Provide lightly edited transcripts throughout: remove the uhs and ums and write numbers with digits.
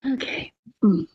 Okay. Mm.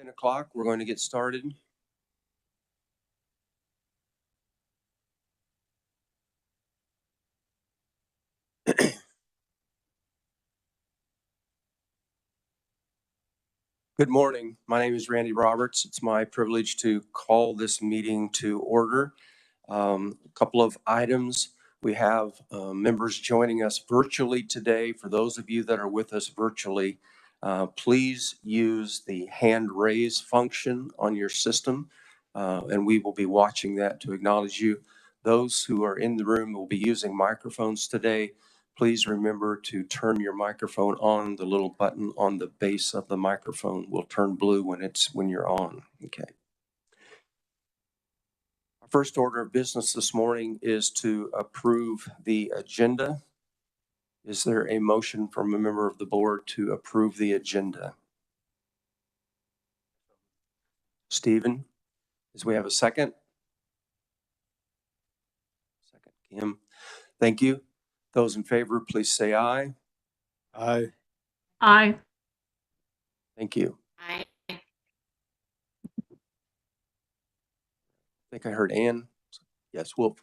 10 o'clock, we're going to get started. Good morning. My name is Randy Roberts. It's my privilege to call this meeting to order. A couple of items. We have members joining us virtually today. For those of you that are with us virtually, please use the hand raise function on your system, and we will be watching that to acknowledge you. Those who are in the room will be using microphones today. Please remember to turn your microphone on. The little button on the base of the microphone will turn blue when you're on. Okay. Our first order of business this morning is to approve the agenda. Is there a motion from a member of the board to approve the agenda? Stephen, as we have a second? Second, Kim. Thank you. Those in favor, please say aye. Aye. Aye. Thank you. Aye. I think I heard Ann. Yes, Wolf.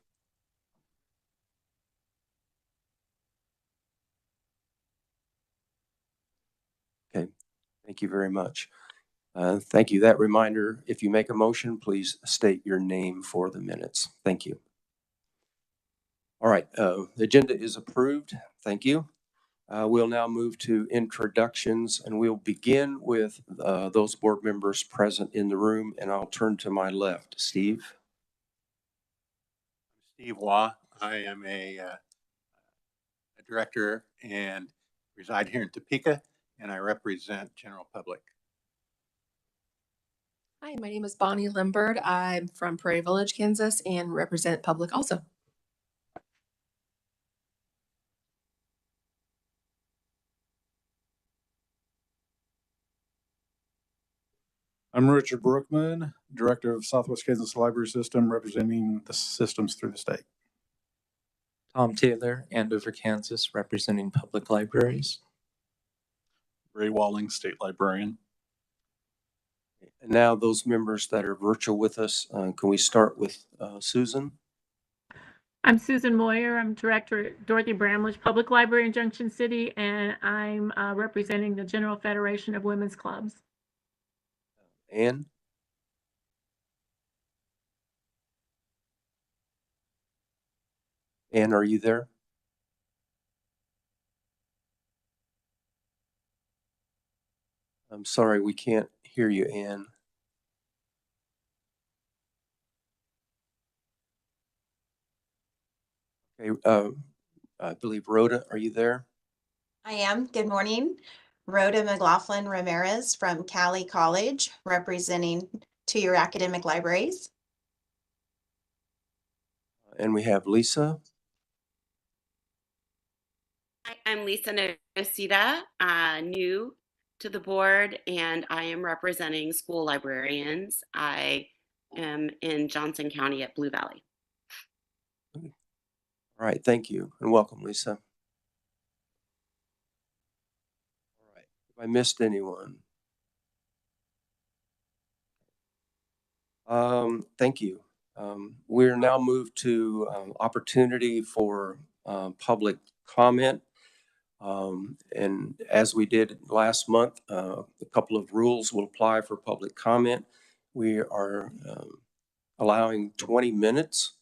Okay, thank you very much. Thank you. That reminder, if you make a motion, please state your name for the minutes. Thank you. All right, the agenda is approved. Thank you. We'll now move to introductions, and we'll begin with those board members present in the room, and I'll turn to my left. Steve? Steve Waugh. I am a director and reside here in Topeka, and I represent general public. Hi, my name is Bonnie Limbird. I'm from Prairie Village, Kansas, and represent public also. I'm Richard Brookman, Director of Southwest Kansas Library System, representing the systems through the state. Tom Taylor, Andover, Kansas, representing public libraries. Ray Walling, State Librarian. And now those members that are virtual with us, can we start with Susan? I'm Susan Moyer. I'm Director at Dorothy Bramlage Public Library in Junction City, and I'm representing the General Federation of Women's Clubs. Ann? Ann, are you there? I'm sorry, we can't hear you, Ann. Okay, I believe Rhoda, are you there? I am. Good morning. Rhoda McLaughlin Ramirez from Cali College, representing two-year academic libraries. And we have Lisa. Hi, I'm Lisa Nocita, new to the board, and I am representing school librarians. I am in Johnson County at Blue Valley. All right, thank you, and welcome, Lisa. All right, if I missed anyone. Thank you. We're now moved to opportunity for public comment. And as we did last month, a couple of rules will apply for public comment. We are allowing 20 minutes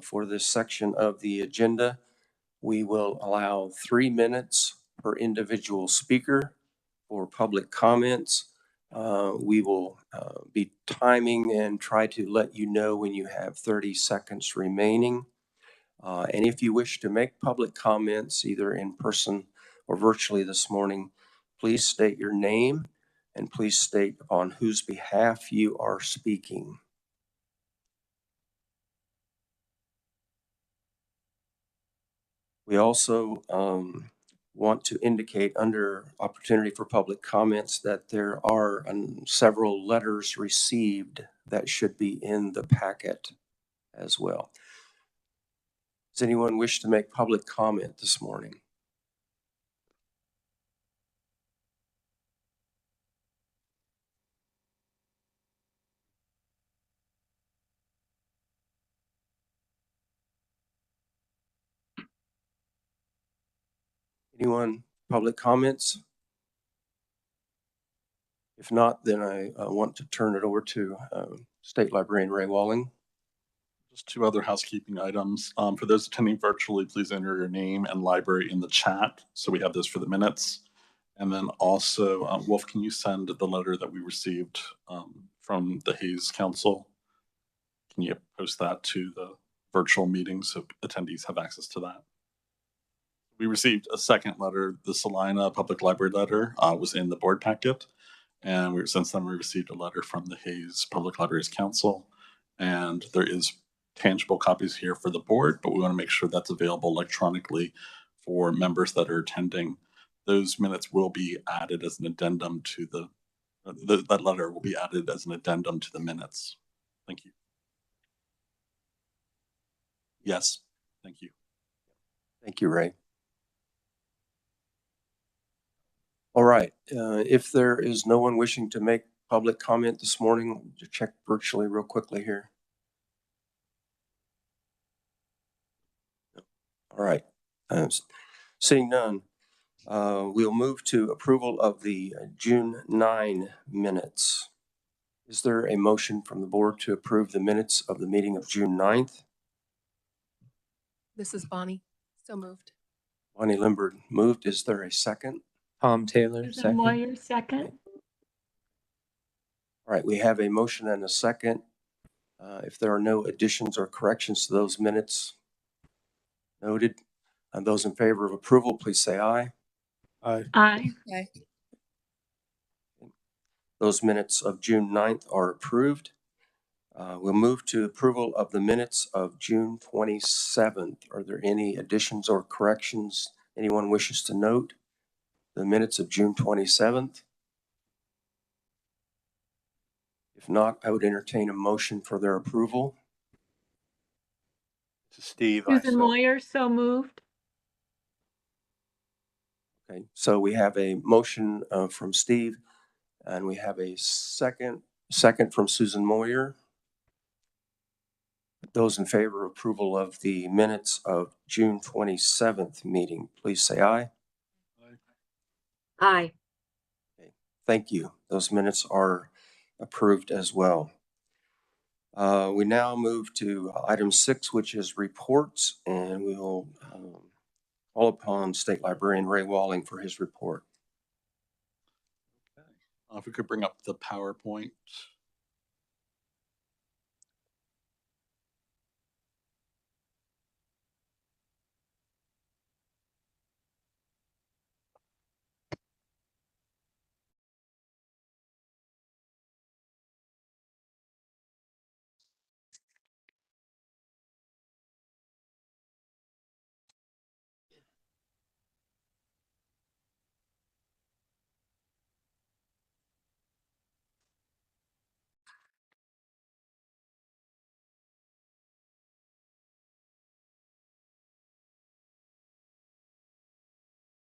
for this section of the agenda. We will allow 3 minutes per individual speaker for public comments. We will be timing and try to let you know when you have 30 seconds remaining. And if you wish to make public comments, either in person or virtually this morning, please state your name and please state on whose behalf you are speaking. We also want to indicate under opportunity for public comments that there are several letters received that should be in the packet as well. Does anyone wish to make public comment this morning? Anyone, public comments? If not, then I want to turn it over to State Librarian Ray Walling. Just two other housekeeping items. For those attending virtually, please enter your name and library in the chat, so we have those for the minutes. And then also, Wolf, can you send the letter that we received from the Hayes Council? Can you post that to the virtual meeting so attendees have access to that? We received a second letter. The Salina Public Library letter was in the board packet. And since then, we received a letter from the Hayes Public Libraries Council. And there is tangible copies here for the board, but we want to make sure that's available electronically for members that are attending. Those minutes will be added as an addendum to that letter will be added as an addendum to the minutes. Thank you. Yes, thank you. Thank you, Ray. All right, if there is no one wishing to make public comment this morning, to check virtually real quickly here. All right, seeing none, we'll move to approval of the June 9 minutes. Is there a motion from the board to approve the minutes of the meeting of June 9th? This is Bonnie. So moved. Bonnie Limbert moved. Is there a second? Tom Taylor, Susan second. Moyer, second. Okay. All right, we have a motion and a second. If there are no additions or corrections to those minutes, noted. And those in favor of approval, please say aye. Aye. Aye. Aye. Those minutes of June 9th are approved. We'll move to approval of the minutes of June 27th. Are there any additions or corrections anyone wishes to note? The minutes of June 27th? If not, I would entertain a motion for their approval. To Steve, I Susan Moyer, so moved. Okay, so we have a motion from Steve, and we have a second from Susan Moyer. Those in favor of approval of the minutes of June 27th meeting, please say aye. Aye. Okay, thank you. Those minutes are approved as well. We now move to item 6, which is reports, and we will call upon State Librarian Ray Walling for his report. Okay. If we could bring up the PowerPoint.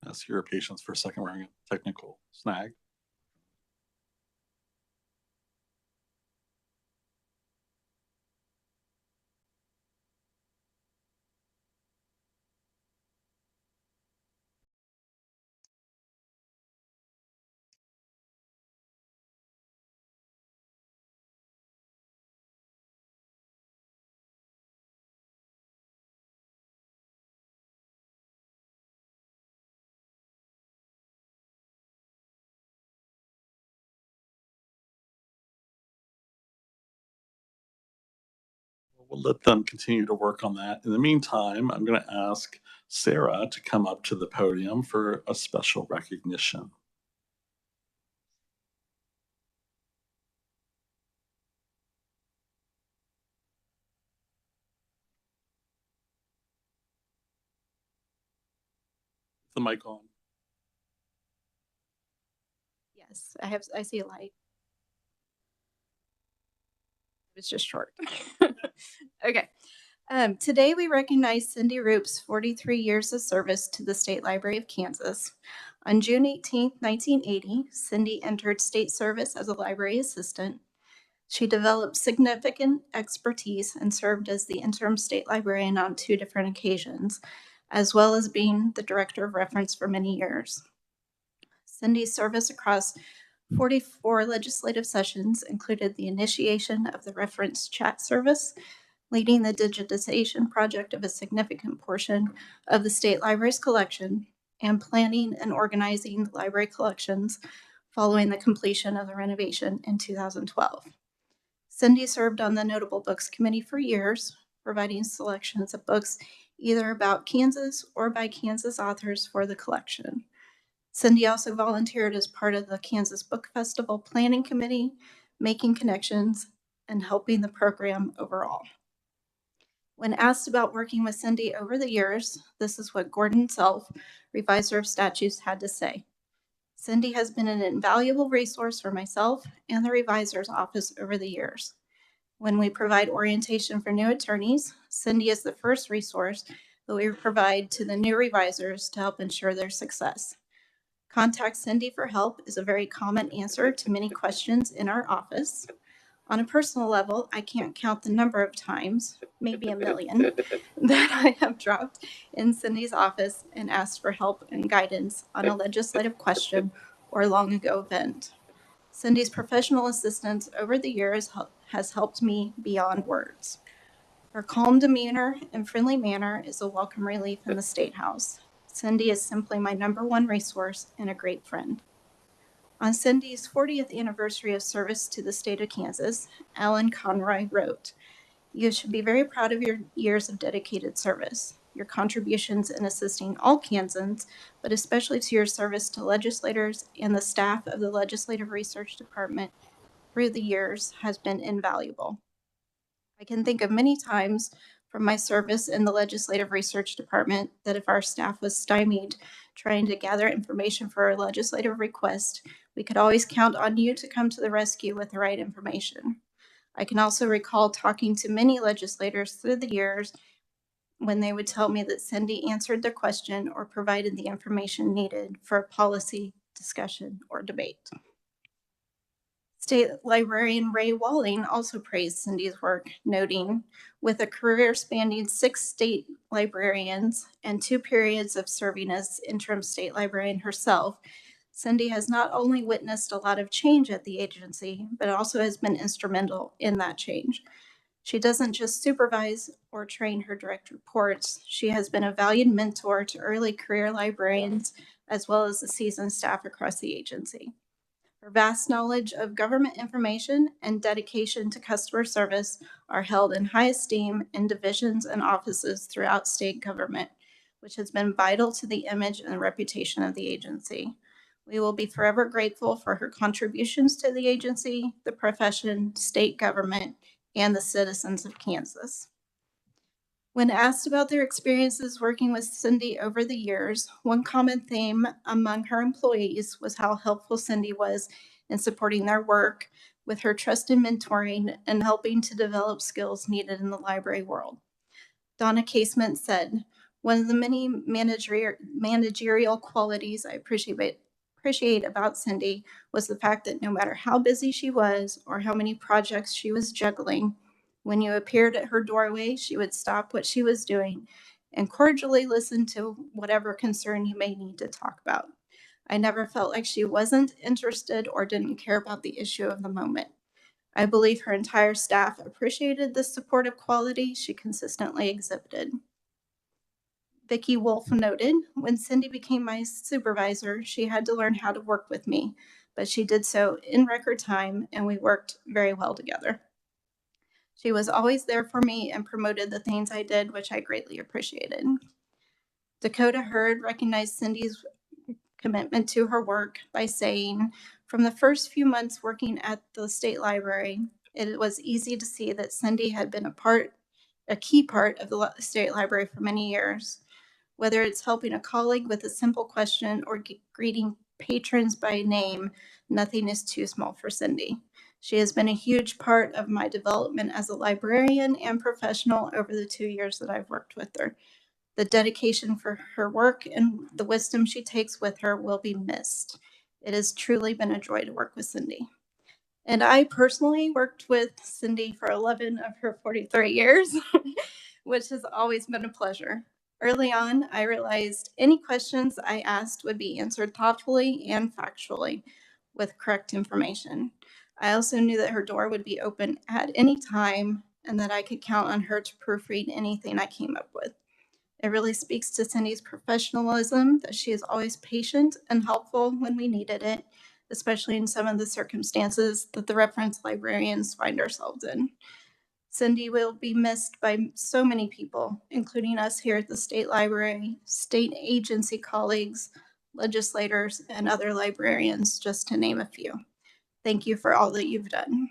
Ask your patience for a second. We're having a technical snag. We'll let them continue to work on that. In the meantime, I'm going to ask Sarah to come up to the podium for a special recognition. Is the mic on? Yes, I see a light. It's just short. Okay. Today we recognize Cindy Roop's 43 years of service to the State Library of Kansas. On June 18, 1980, Cindy entered state service as a library assistant. She developed significant expertise and served as the interim state librarian on 2 different occasions. as well as being the director of reference for many years. Cindy's service across 44 legislative sessions included the initiation of the reference chat service, leading the digitization project of a significant portion of the state library's collection, and planning and organizing the library collections following the completion of the renovation in 2012. Cindy served on the Notable Books Committee for years, providing selections of books either about Kansas or by Kansas authors for the collection. Cindy also volunteered as part of the Kansas Book Festival Planning Committee, making connections and helping the program overall. When asked about working with Cindy over the years, this is what Gordon Self, Reviser of Statutes, had to say. Cindy has been an invaluable resource for myself and the Revisor's office over the years. When we provide orientation for new attorneys, Cindy is the first resource that we provide to the new revisors to help ensure their success. Contact Cindy for help is a very common answer to many questions in our office. On a personal level, I can't count the number of times, maybe a million, that I have dropped in Cindy's office and asked for help and guidance on a legislative question or long ago event. Cindy's professional assistance over the years has helped me beyond words. Her calm demeanor and friendly manner is a welcome relief in the State House. Cindy is simply my #1 resource and a great friend. On Cindy's 40th anniversary of service to the state of Kansas, Alan Conroy wrote, "You should be very proud of your years of dedicated service. Your contributions in assisting all Kansans, but especially to your service to legislators and the staff of the Legislative Research Department through the years has been invaluable. I can think of many times from my service in the Legislative Research Department that if our staff was stymied trying to gather information for a legislative request, we could always count on you to come to the rescue with the right information. I can also recall talking to many legislators through the years when they would tell me that Cindy answered their question or provided the information needed for a policy discussion or debate." State Librarian Ray Walling also praised Cindy's work, noting, "With a career spanning 6 state librarians and 2 periods of serving as interim state librarian herself, Cindy has not only witnessed a lot of change at the agency, but also has been instrumental in that change. She doesn't just supervise or train her direct reports, she has been a valued mentor to early career librarians as well as the seasoned staff across the agency. Her vast knowledge of government information and dedication to customer service are held in high esteem in divisions and offices throughout state government, which has been vital to the image and reputation of the agency. We will be forever grateful for her contributions to the agency, the profession, state government, and the citizens of Kansas." When asked about their experiences working with Cindy over the years, one common theme among her employees was how helpful Cindy was in supporting their work with her trusted mentoring and helping to develop skills needed in the library world. Donna Casement said, "One of the many managerial qualities I appreciate about Cindy was the fact that no matter how busy she was or how many projects she was juggling, when you appeared at her doorway, she would stop what she was doing and cordially listen to whatever concern you may need to talk about. I never felt like she wasn't interested or didn't care about the issue of the moment. I believe her entire staff appreciated the supportive quality she consistently exhibited." Vicki Wolf noted, "When Cindy became my supervisor, she had to learn how to work with me, but she did so in record time and we worked very well together. She was always there for me and promoted the things I did, which I greatly appreciated." Dakota Hurd recognized Cindy's commitment to her work by saying, "From the first few months working at the state library, it was easy to see that Cindy had been a key part of the state library for many years. Whether it's helping a colleague with a simple question or greeting patrons by name, nothing is too small for Cindy. She has been a huge part of my development as a librarian and professional over the 2 years that I've worked with her. The dedication for her work and the wisdom she takes with her will be missed. It has truly been a joy to work with Cindy." And I personally worked with Cindy for 11 of her 43 years, which has always been a pleasure. Early on, I realized any questions I asked would be answered thoughtfully and factually with correct information. I also knew that her door would be open at any time and that I could count on her to proofread anything I came up with. It really speaks to Cindy's professionalism that she is always patient and helpful when we needed it, especially in some of the circumstances that the reference librarians find ourselves in. Cindy will be missed by so many people, including us here at the State Library, state agency colleagues, legislators, and other librarians, just to name a few. Thank you for all that you've done.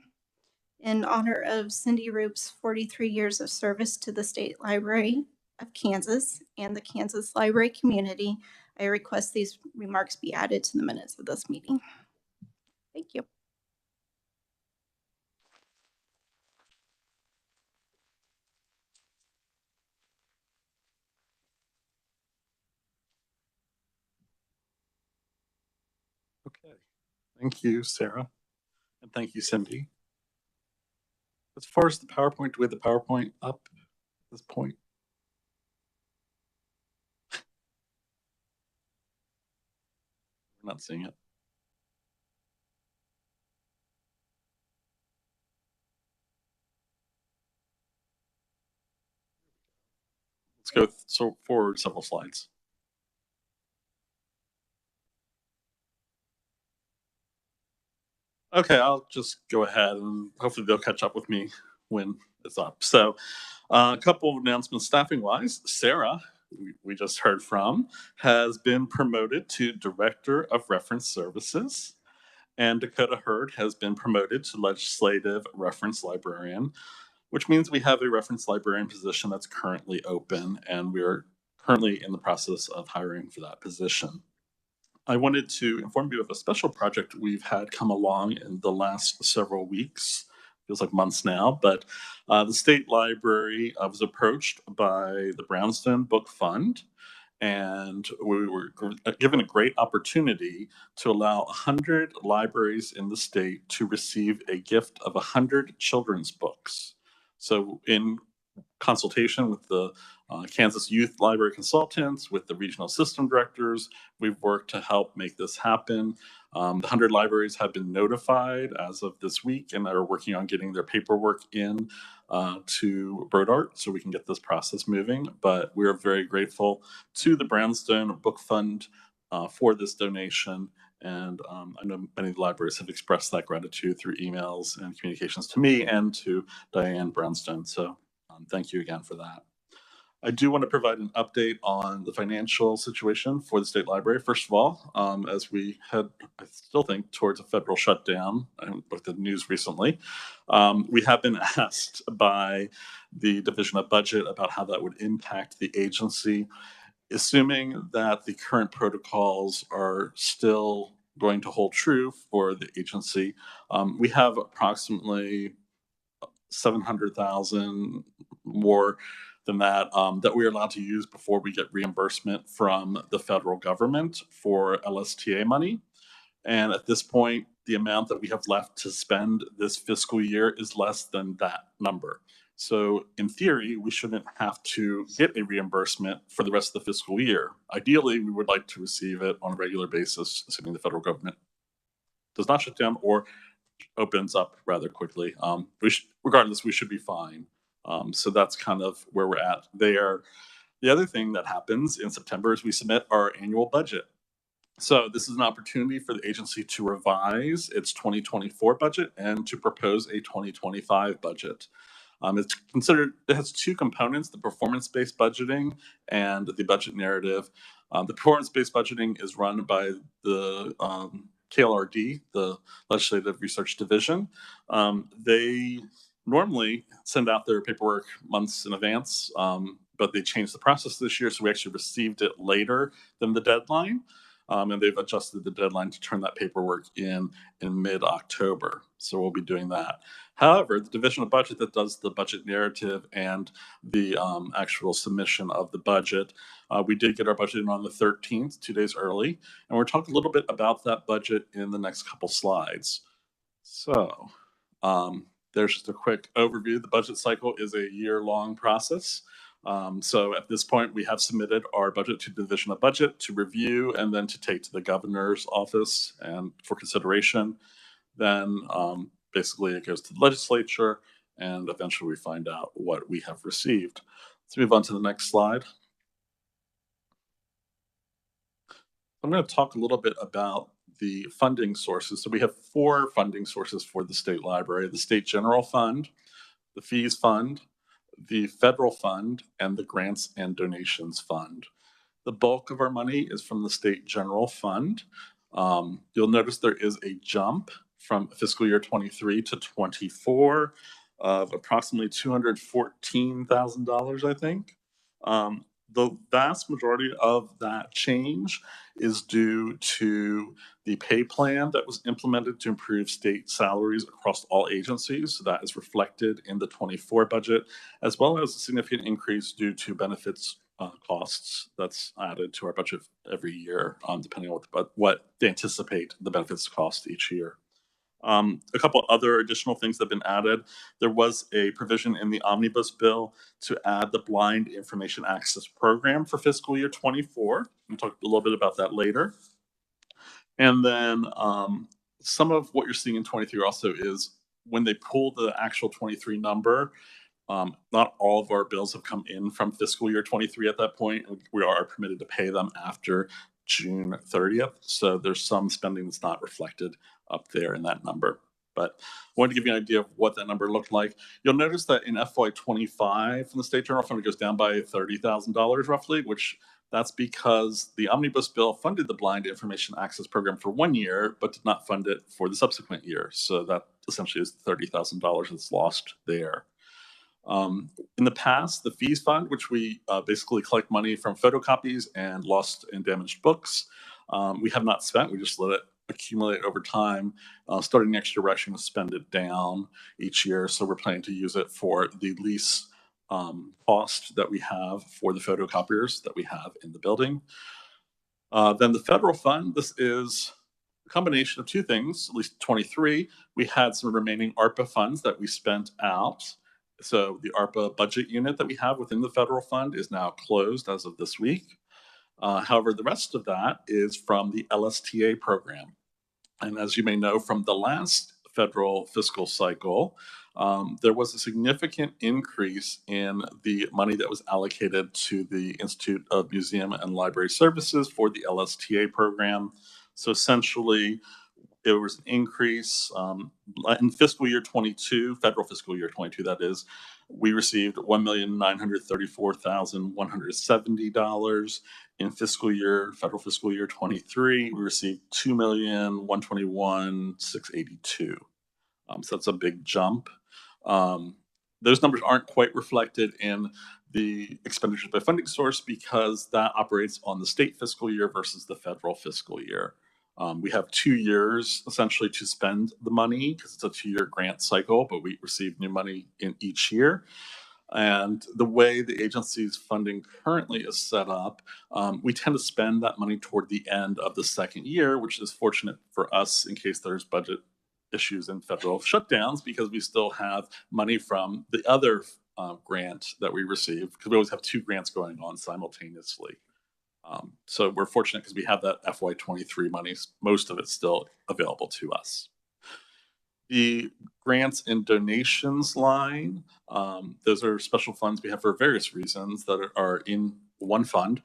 In honor of Cindy Roop's 43 years of service to the State Library of Kansas and the Kansas library community, I request these remarks be added to the minutes of this meeting. Thank you. Okay, thank you, Sarah, and thank you, Cindy. As far as the PowerPoint, do we have the PowerPoint up at this point? We're not seeing it. Let's go forward several slides. Okay, I'll just go ahead and hopefully they'll catch up with me when it's up. So a couple of announcements staffing wise. Sarah, we just heard from, has been promoted to Director of Reference Services. And Dakota Hurd has been promoted to Legislative Reference Librarian, which means we have a reference librarian position that's currently open, and we're currently in the process of hiring for that position. I wanted to inform you of a special project we've had come along in the last several weeks. Feels like months now, but the State Library was approached by the Brownstone Book Fund, and we were given a great opportunity to allow 100 libraries in the state to receive a gift of 100 children's books. So in consultation with the Kansas Youth Library Consultants, with the regional system directors, we've worked to help make this happen. The 100 libraries have been notified as of this week and are working on getting their paperwork in to BirdArt so we can get this process moving. But we are very grateful to the Brownstone Book Fund for this donation. And I know many of the libraries have expressed that gratitude through emails and communications to me and to Diane Brownstone. So thank you again for that. I do want to provide an update on the financial situation for the State Library. First of all, as we head, I still think, towards a federal shutdown, I looked at the news recently, we have been asked by the Division of Budget about how that would impact the agency. Assuming that the current protocols are still going to hold true for the agency, we have approximately 700,000 more than that that we are allowed to use before we get reimbursement from the federal government for LSTA money. And at this point, the amount that we have left to spend this fiscal year is less than that number. So in theory, we shouldn't have to get a reimbursement for the rest of the fiscal year. Ideally, we would like to receive it on a regular basis, assuming the federal government does not shut down or opens up rather quickly. Regardless, we should be fine. So that's kind of where we're at there. The other thing that happens in September is we submit our annual budget. So this is an opportunity for the agency to revise its 2024 budget and to propose a 2025 budget. It's considered, it has two components, the performance-based budgeting and the budget narrative. The performance-based budgeting is run by the KLRD, the Legislative Research Division. They normally send out their paperwork months in advance, but they changed the process this year, so we actually received it later than the deadline. And they've adjusted the deadline to turn that paperwork in mid-October. So we'll be doing that. However, the Division of Budget that does the budget narrative and the actual submission of the budget, we did get our budget in on the 13th, 2 days early. And we're talking a little bit about that budget in the next couple slides. So there's just a quick overview. The budget cycle is a year-long process. So at this point, we have submitted our budget to the Division of Budget to review and then to take to the governor's office and for consideration. Then basically it goes to the legislature, and eventually we find out what we have received. Let's move on to the next slide. I'm going to talk a little bit about the funding sources. So we have 4 funding sources for the state library: the state general fund, the fees fund, the federal fund, and the grants and donations fund. The bulk of our money is from the state general fund. You'll notice there is a jump from fiscal year 23 to 24 of approximately $214,000, I think. The vast majority of that change is due to the pay plan that was implemented to improve state salaries across all agencies. So that is reflected in the 24 budget, as well as a significant increase due to benefits costs that's added to our budget every year, depending on what they anticipate the benefits cost each year. A couple other additional things that have been added. There was a provision in the omnibus bill to add the Blind Information Access Program for fiscal year 24. We'll talk a little bit about that later. And then some of what you're seeing in 23 also is when they pull the actual 23 number, not all of our bills have come in from fiscal year 23 at that point. We are permitted to pay them after June 30th. So there's some spending that's not reflected up there in that number. But I wanted to give you an idea of what that number looked like. You'll notice that in FY25 from the state general fund, it goes down by $30,000 roughly, which that's because the omnibus bill funded the Blind Information Access Program for 1 year, but did not fund it for the subsequent year. So that essentially is $30,000 that's lost there. In the past, the fees fund, which we basically collect money from photocopies and lost and damaged books, we have not spent. We just let it accumulate over time. Starting next year, we're actually going to spend it down each year. So we're planning to use it for the lease cost that we have for the photocopiers that we have in the building. Then the federal fund, this is a combination of 2 things, at least 23. We had some remaining ARPA funds that we spent out. So the ARPA budget unit that we have within the federal fund is now closed as of this week. However, the rest of that is from the LSTA program. And as you may know from the last federal fiscal cycle, there was a significant increase in the money that was allocated to the Institute of Museum and Library Services for the LSTA program. So essentially, it was an increase in fiscal year 22, federal fiscal year 22, that is. We received $1,934,170 in federal fiscal year 23. We received $2,121,682. So that's a big jump. Those numbers aren't quite reflected in the expenditures by funding source because that operates on the state fiscal year versus the federal fiscal year. We have 2 years essentially to spend the money because it's a 2-year grant cycle, but we receive new money in each year. And the way the agency's funding currently is set up, we tend to spend that money toward the end of the second year, which is fortunate for us in case there's budget issues and federal shutdowns, because we still have money from the other grant that we receive, because we always have 2 grants going on simultaneously. So we're fortunate because we have that FY23 money, most of it still available to us. The grants and donations line, those are special funds we have for various reasons that are in one fund.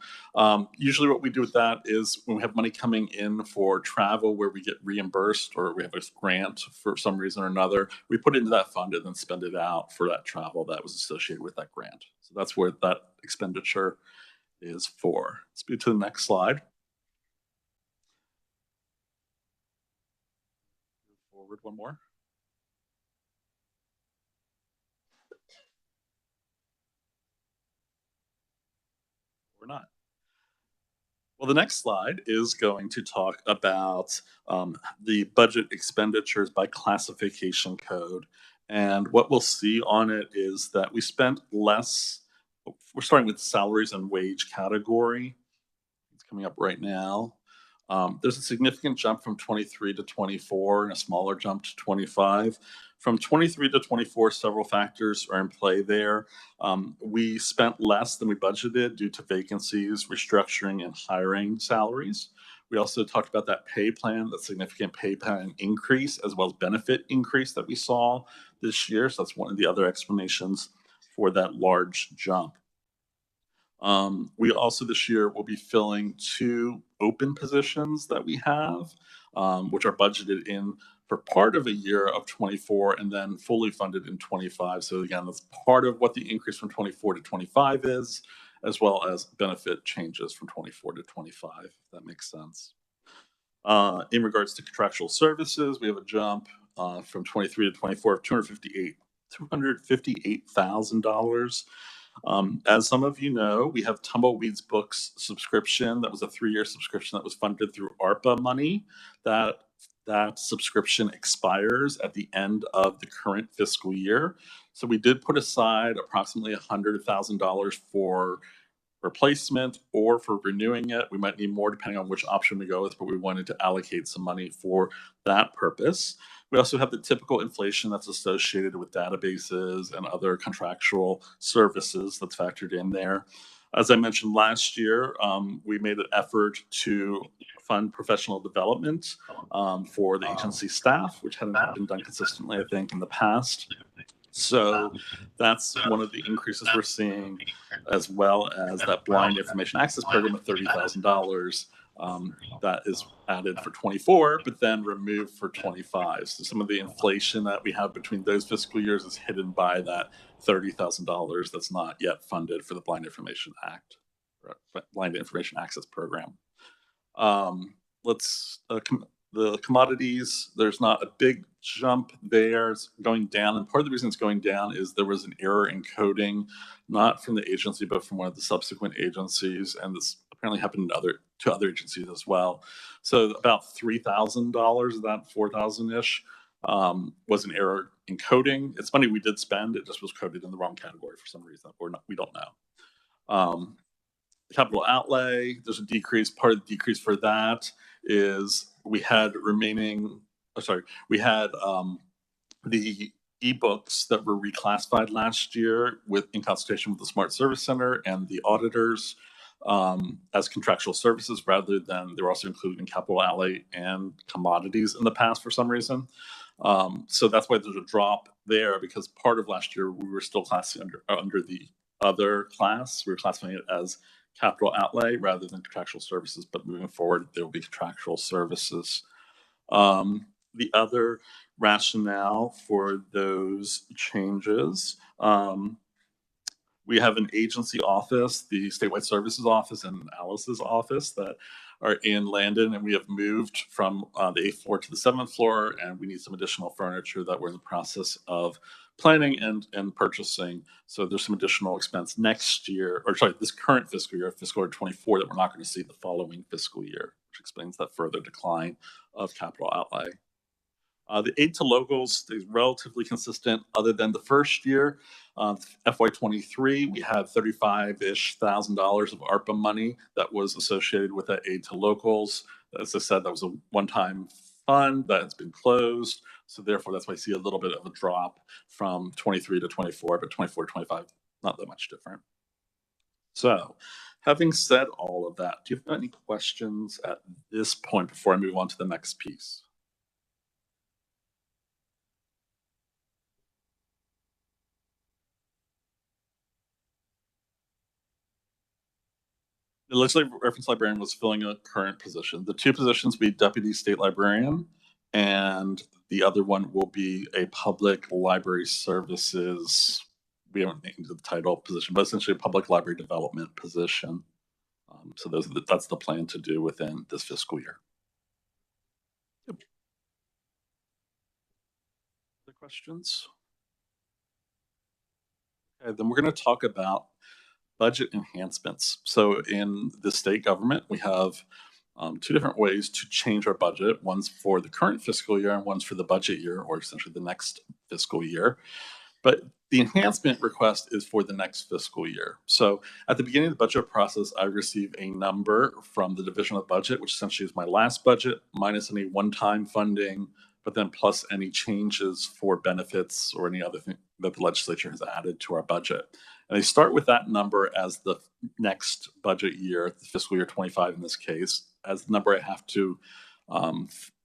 Usually what we do with that is when we have money coming in for travel where we get reimbursed or we have a grant for some reason or another, we put it into that fund and then spend it out for that travel that was associated with that grant. So that's where that expenditure is for. Let's move to the next slide. Move forward one more. Or not. Well, the next slide is going to talk about the budget expenditures by classification code. And what we'll see on it is that we spent less. We're starting with salaries and wage category. It's coming up right now. There's a significant jump from 23 to 24 and a smaller jump to 25. From 23 to 24, several factors are in play there. We spent less than we budgeted due to vacancies, restructuring, and hiring salaries. We also talked about that pay plan, that significant pay plan increase, as well as benefit increase that we saw this year. So that's one of the other explanations for that large jump. We also this year will be filling 2 open positions that we have, which are budgeted in for part of a year of 24 and then fully funded in 25. So again, that's part of what the increase from 24 to 25 is, as well as benefit changes from 24 to 25, if that makes sense. In regards to contractual services, we have a jump from 23 to 24 of $258,000. As some of you know, we have Tumbleweeds Books subscription. That was a 3-year subscription that was funded through ARPA money. That subscription expires at the end of the current fiscal year. So we did put aside approximately $100,000 for replacement or for renewing it. We might need more depending on which option we go with, but we wanted to allocate some money for that purpose. We also have the typical inflation that's associated with databases and other contractual services that's factored in there. As I mentioned last year, we made an effort to fund professional development for the agency staff, which hadn't been done consistently, I think, in the past. So that's one of the increases we're seeing, as well as that blind information access program of $30,000 that is added for 24, but then removed for 25. So some of the inflation that we have between those fiscal years is hidden by that $30,000 that's not yet funded for the Blind Information Access Program. The commodities, there's not a big jump there. It's going down. And part of the reason it's going down is there was an error in coding, not from the agency, but from one of the subsequent agencies. And this apparently happened to other agencies as well. So about $3,000 of that 4,000-ish was an error in coding. It's money we did spend. It just was coded in the wrong category for some reason, or not, we don't know. Capital outlay, there's a decrease. Part of the decrease for that is we had the ebooks that were reclassified last year in consultation with the Smart Service Center and the auditors as contractual services, rather than they were also included in capital outlay and commodities in the past for some reason. So that's why there's a drop there, because part of last year we were still classing under the other class. We were classifying it as capital outlay rather than contractual services, but moving forward, there will be contractual services. The other rationale for those changes, we have an agency office, the Statewide Services Office and Alice's office, that are in Landon, and we have moved from the 8th floor to the 7th floor, and we need some additional furniture that we're in the process of planning and purchasing. So there's some additional expense next year, or sorry, this current fiscal year 24, that we're not going to see the following fiscal year, which explains that further decline of capital outlay. The aid to locals stays relatively consistent other than the first year. FY23, we had $35,000-ish of ARPA money that was associated with that aid to locals. As I said, that was a one-time fund that has been closed. So therefore, that's why I see a little bit of a drop from 23 to 24, but 24 to 25, not that much different. So having said all of that, do you have any questions at this point before I move on to the next piece? The legislative reference librarian was filling a current position. The 2 positions will be deputy state librarian, and the other one will be a public library services, we haven't named the title position, but essentially a public library development position. So that's the plan to do within this fiscal year. Yep. Other questions? Okay, then we're going to talk about budget enhancements. So in the state government, we have 2 different ways to change our budget. One's for the current fiscal year and one's for the budget year, or essentially the next fiscal year. But the enhancement request is for the next fiscal year. So at the beginning of the budget process, I receive a number from the Division of Budget, which essentially is my last budget, minus any one-time funding, but then plus any changes for benefits or any other thing that the legislature has added to our budget. And they start with that number as the next budget year, the fiscal year 25 in this case, as the number I have to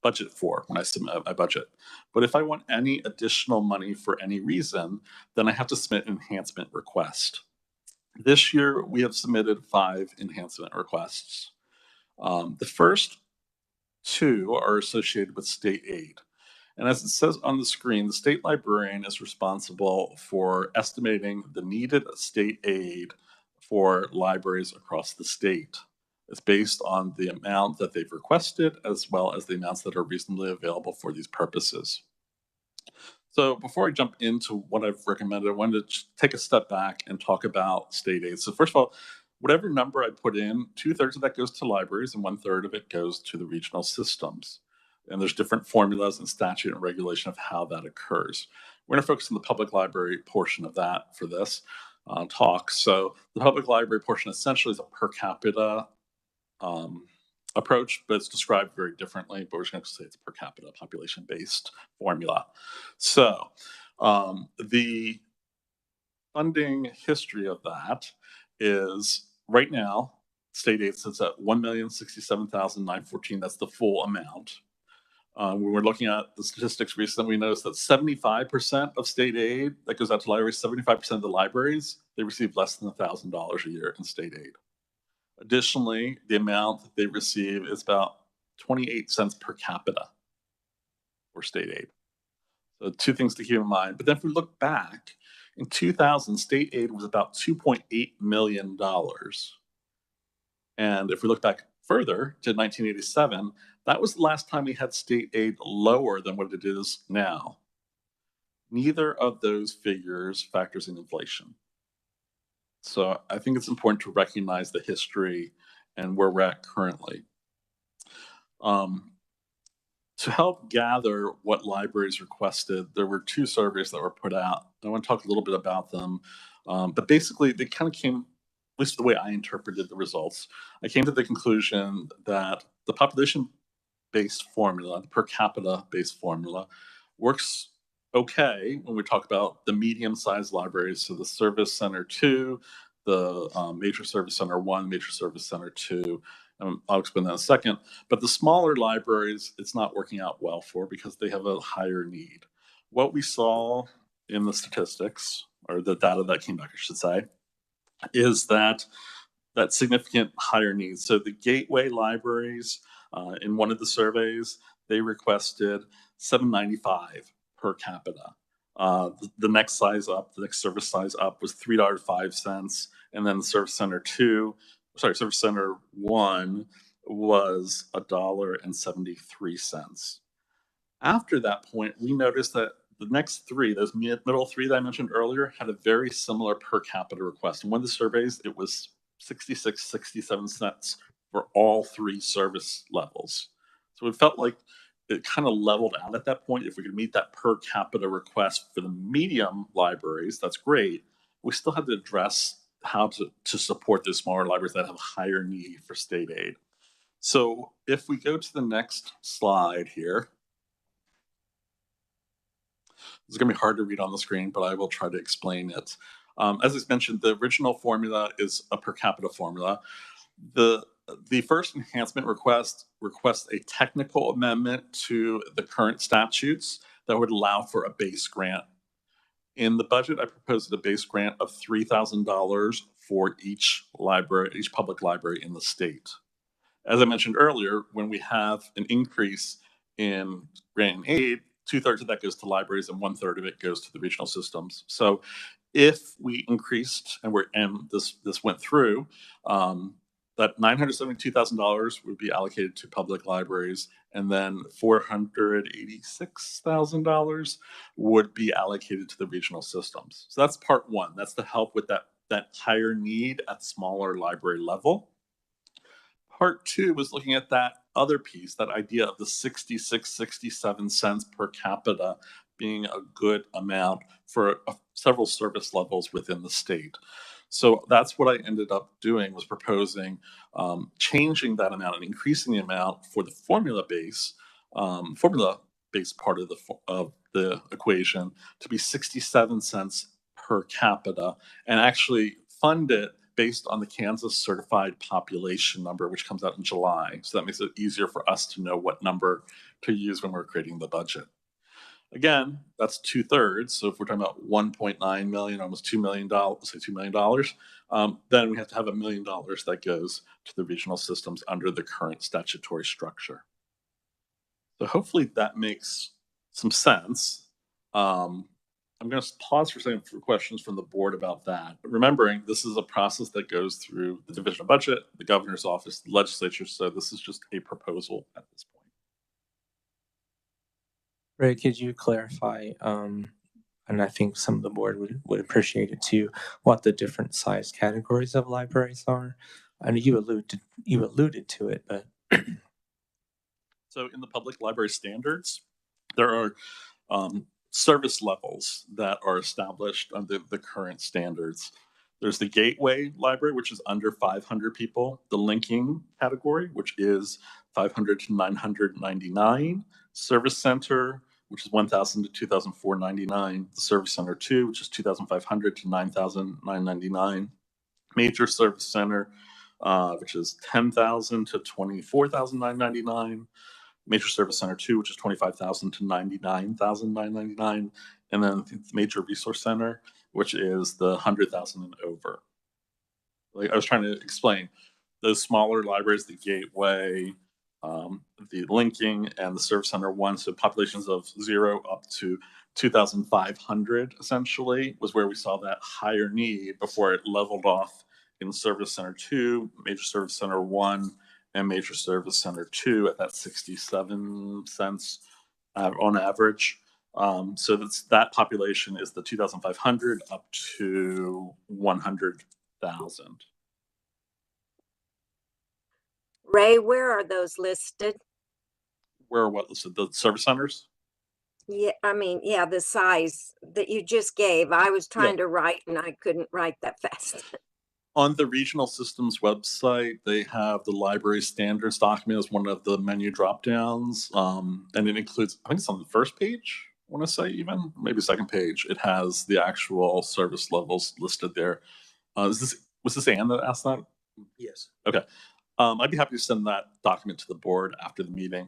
budget for when I submit my budget. But if I want any additional money for any reason, then I have to submit an enhancement request. This year, we have submitted 5 enhancement requests. The first 2 are associated with state aid. And as it says on the screen, the state librarian is responsible for estimating the needed state aid for libraries across the state. It's based on the amount that they've requested, as well as the amounts that are reasonably available for these purposes. So before I jump into what I've recommended, I wanted to take a step back and talk about state aid. So first of all, whatever number I put in, 2/3 of that goes to libraries and 1/3 of it goes to the regional systems. And there's different formulas and statute and regulation of how that occurs. We're going to focus on the public library portion of that for this talk. So the public library portion essentially is a per capita approach, but it's described very differently, but we're just going to say it's a per capita population-based formula. So the funding history of that is right now, state aid sits at $1,067,914. That's the full amount. When we're looking at the statistics recently, we noticed that 75% of state aid that goes out to libraries, 75% of the libraries, they receive less than $1,000 a year in state aid. Additionally, the amount that they receive is about 28 cents per capita for state aid. So 2 things to keep in mind. But then if we look back, in 2000, state aid was about $2.8 million. And if we look back further to 1987, that was the last time we had state aid lower than what it is now. Neither of those figures factors in inflation. So I think it's important to recognize the history and where we're at currently. To help gather what libraries requested, there were 2 surveys that were put out. I want to talk a little bit about them. But basically, they kind of came, at least the way I interpreted the results, I came to the conclusion that the population-based formula, the per capita-based formula, works okay when we talk about the medium-sized libraries, so the Service Center 2, the Major Service Center 1, Major Service Center 2. I'll explain that in a second. But the smaller libraries, it's not working out well for because they have a higher need. What we saw in the statistics, or the data that came back, I should say, is that significant higher needs. So the gateway libraries, in one of the surveys, they requested $7.95 per capita. The next size up, the next service size up was $3.05, and then the Service Center 1 was $1.73. After that point, we noticed that the next 3, those middle 3 that I mentioned earlier, had a very similar per capita request. In one of the surveys, it was 66, 67 cents for all 3 service levels. So it felt like it kind of leveled out at that point. If we could meet that per capita request for the medium libraries, that's great. We still had to address how to support those smaller libraries that have higher need for state aid. So if we go to the next slide here, it's going to be hard to read on the screen, but I will try to explain it. As I mentioned, the original formula is a per capita formula. The first enhancement requests a technical amendment to the current statutes that would allow for a base grant. In the budget, I proposed a base grant of $3,000 for each library, each public library in the state. As I mentioned earlier, when we have an increase in grant and aid, 2/3 of that goes to libraries and 1/3 of it goes to the regional systems. So if we increased and this went through, that $972,000 would be allocated to public libraries, and then $486,000 would be allocated to the regional systems. So that's part 1. That's to help with that higher need at smaller library level. Part 2 was looking at that other piece, that idea of the 66, 67 cents per capita being a good amount for several service levels within the state. So that's what I ended up doing, was proposing changing that amount and increasing the amount for the formula-based part of the equation to be 67 cents per capita, and actually fund it based on the Kansas certified population number, which comes out in July. So that makes it easier for us to know what number to use when we're creating the budget. Again, that's 2/3. So if we're talking about 1.9 million, almost $2 million, say $2 million, then we have to have $1 million that goes to the regional systems under the current statutory structure. So hopefully that makes some sense. I'm going to pause for a second for questions from the board about that. But remembering, this is a process that goes through the Division of Budget, the Governor's Office, the Legislature. So this is just a proposal at this point. Ray, could you clarify, and I think some of the board would appreciate it too, what the different size categories of libraries are? I know you alluded to it, but so in the public library standards, there are service levels that are established under the current standards. There's the gateway library, which is under 500 people, the linking category, which is 500 to 999, service center, which is 1,000 to 2,499, the service center 2, which is 2,500 to 9,999, major service center, which is 10,000 to 24,999, major service center 2, which is 25,000 to 99,999, and then the major resource center, which is the 100,000 and over. Like I was trying to explain, those smaller libraries, the gateway, the linking, and the service center 1, so populations of 0 up to 2,500 essentially was where we saw that higher need before it leveled off in service center 2, major service center 1, and major service center 2 at that 67 cents on average. So that population is the 2,500 up to 100,000. Ray, where are those listed? Where are what listed? The service centers? Yeah, I mean, yeah, the size that you just gave. I was trying to write and I couldn't write that fast. On the regional systems website, they have the library standards document as one of the menu drop downs. And it includes, I think it's on the first page, I want to say even, maybe second page. It has the actual service levels listed there. Was this Ann that asked that? Yes. Okay. I'd be happy to send that document to the board after the meeting.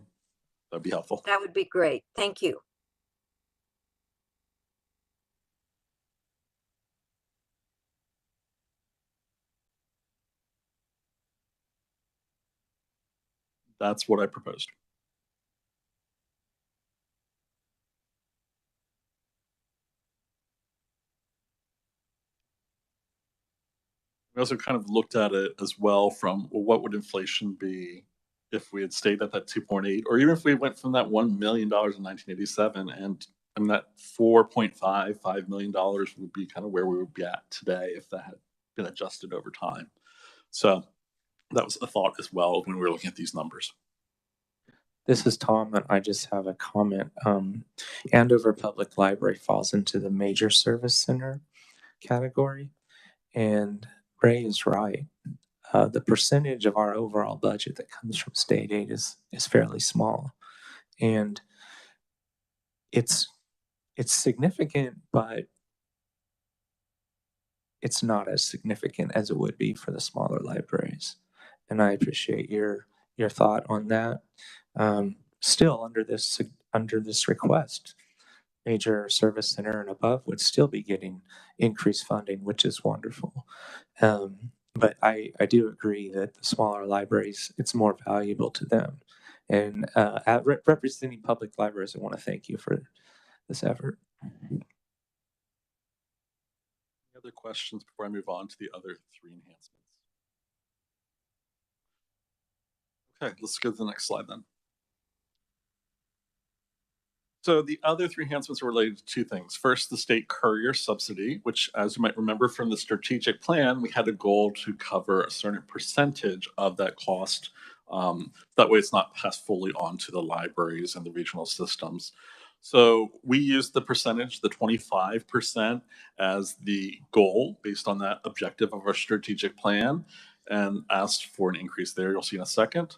That'd be helpful. That would be great. Thank you. That's what I proposed. We also kind of looked at it as well from, well, what would inflation be if we had stayed at that 2.8, or even if we went from that $1 million in 1987 and that $4.5 million would be kind of where we would be at today if that had been adjusted over time. So that was a thought as well when we were looking at these numbers. this is Tom, and I just have a comment. Andover Public Library falls into the major service center category, and Ray is right. The percentage of our overall budget that comes from state aid is fairly small, and it's significant, but it's not as significant as it would be for the smaller libraries. And I appreciate your thought on that. Still, under this request, major service center and above would still be getting increased funding, which is wonderful. But I do agree that the smaller libraries, it's more valuable to them. And representing public libraries, I want to thank you for this effort. Any other questions before I move on to the other three enhancements? Okay, let's go to the next slide then. So the other three enhancements are related to two things. First, the state courier subsidy, which, as you might remember from the strategic plan, we had a goal to cover a certain percentage of that cost. That way it's not passed fully on to the libraries and the regional systems. So we use the percentage, the 25%, as the goal based on that objective of our strategic plan, and asked for an increase there. You'll see in a second.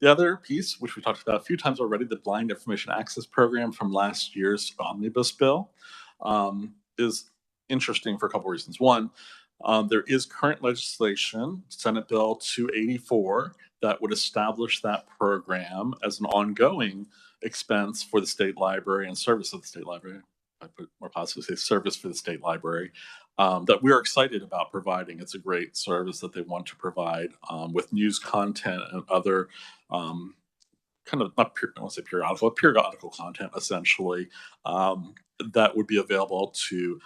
The other piece, which we talked about a few times already, the Blind Information Access Program from last year's omnibus bill, is interesting for a couple reasons. One, there is current legislation, Senate Bill 284, that would establish that program as an ongoing expense for the state library and service of the state library. I put more positively say service for the state library, that we're excited about providing. It's a great service that they want to provide with news content and other kind of, not I won't say periodical, but periodical content essentially, that would be available to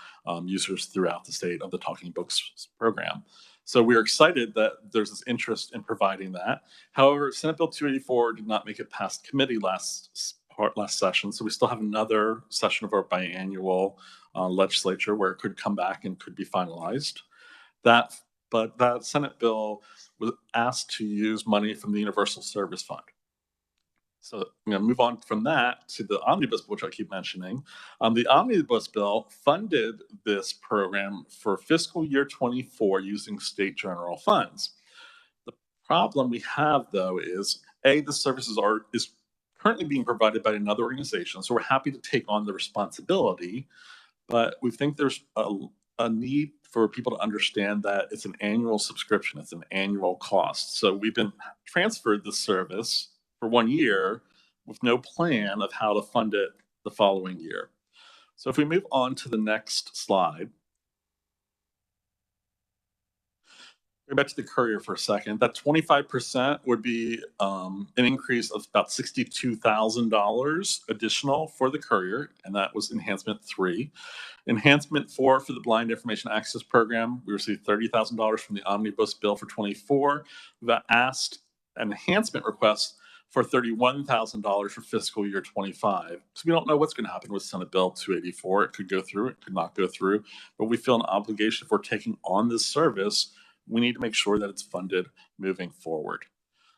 users throughout the state of the Talking Books program. So we are excited that there's this interest in providing that. However, Senate Bill 284 did not make it past committee last session, so we still have another session of our biannual legislature where it could come back and could be finalized. But that Senate bill was asked to use money from the Universal Service Fund. So I'm going to move on from that to the omnibus bill, which I keep mentioning. The omnibus bill funded this program for fiscal year 24 using state general funds. The problem we have, though, is the services is currently being provided by another organization, so we're happy to take on the responsibility, but we think there's a need for people to understand that it's an annual subscription, it's an annual cost. So we've been transferred the service for 1 year with no plan of how to fund it the following year. So if we move on to the next slide, go back to the Courier for a second. That 25% would be an increase of about $62,000 additional for the Courier, and that was enhancement 3. Enhancement 4 for the Blind Information Access Program, we received $30,000 from the omnibus bill for 24. We've asked an enhancement request for $31,000 for fiscal year 25. Because we don't know what's going to happen with Senate Bill 284. It could go through, it could not go through, but we feel an obligation for taking on this service. We need to make sure that it's funded moving forward.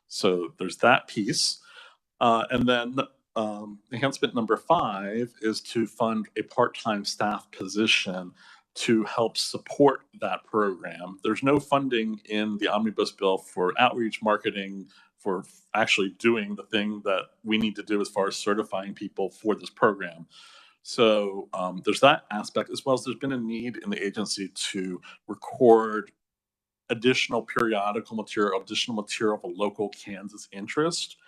So there's that piece. And then enhancement number 5 is to fund a part-time staff position to help support that program. There's no funding in the omnibus bill for outreach marketing, for actually doing the thing that we need to do as far as certifying people for this program. So there's that aspect, as well as there's been a need in the agency to record additional periodical material, additional material of a local Kansas interest.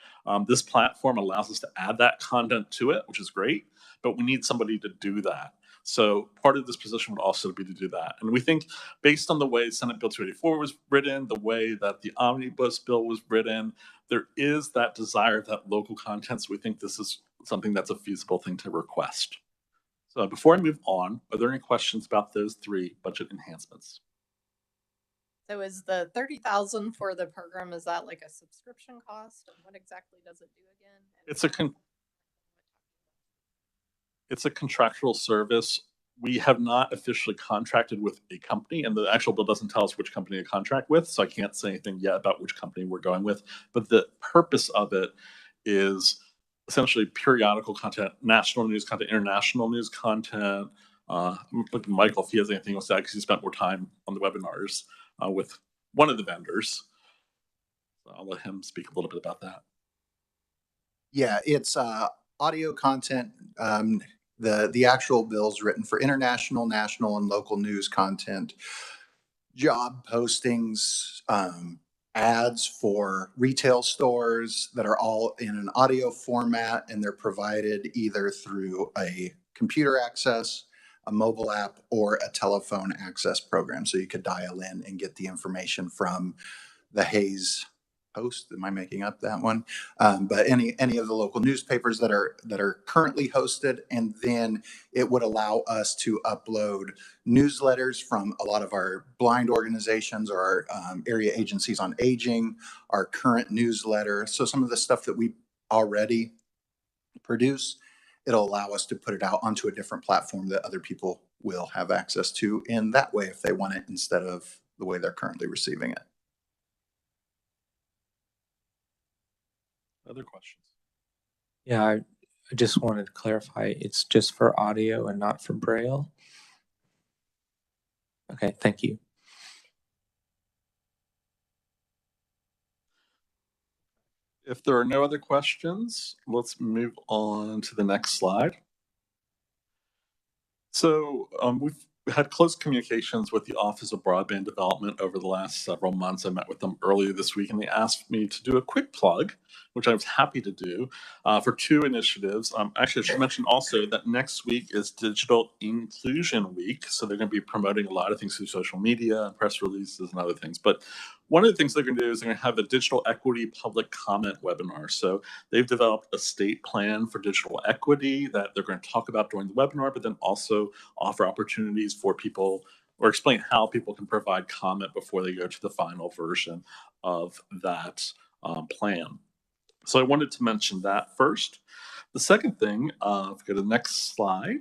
This platform allows us to add that content to it, which is great, but we need somebody to do that. So part of this position would also be to do that. And we think based on the way Senate Bill 284 was written, the way that the omnibus bill was written, there is that desire of that local content. So we think this is something that's a feasible thing to request. So before I move on, are there any questions about those 3 budget enhancements? So is the 30,000 for the program, is that like a subscription cost? And what exactly does it do again? And it's a contractual service. We have not officially contracted with a company, and the actual bill doesn't tell us which company to contract with, so I can't say anything yet about which company we're going with. But the purpose of it is essentially periodical content, national news content, international news content. I'm looking at Michael if he has anything else to add, because he spent more time on the webinars with one of the vendors. So I'll let him speak a little bit about that. Yeah, it's audio content. The actual bill's written for international, national, and local news content, job postings, ads for retail stores that are all in an audio format, and they're provided either through a computer access, a mobile app, or a telephone access program. So you could dial in and get the information from the Hayes Post. Am I making up that one? But any of the local newspapers that are currently hosted, and then it would allow us to upload newsletters from a lot of our blind organizations or our area agencies on aging, our current newsletter. So some of the stuff that we already produce, it'll allow us to put it out onto a different platform that other people will have access to in that way if they want it, instead of the way they're currently receiving it. Other questions? Yeah, I just wanted to clarify, it's just for audio and not for Braille? Okay, thank you. If there are no other questions, let's move on to the next slide. So we've had close communications with the Office of Broadband Development over the last several months. I met with them earlier this week, and they asked me to do a quick plug, which I was happy to do, for two initiatives. Actually, I should mention also that next week is Digital Inclusion Week, so they're going to be promoting a lot of things through social media and press releases and other things. But one of the things they're going to do is they're going to have a digital equity public comment webinar. So they've developed a state plan for digital equity that they're going to talk about during the webinar, but then also offer opportunities for people or explain how people can provide comment before they go to the final version of that plan. So I wanted to mention that first. The second thing, if we go to the next slide,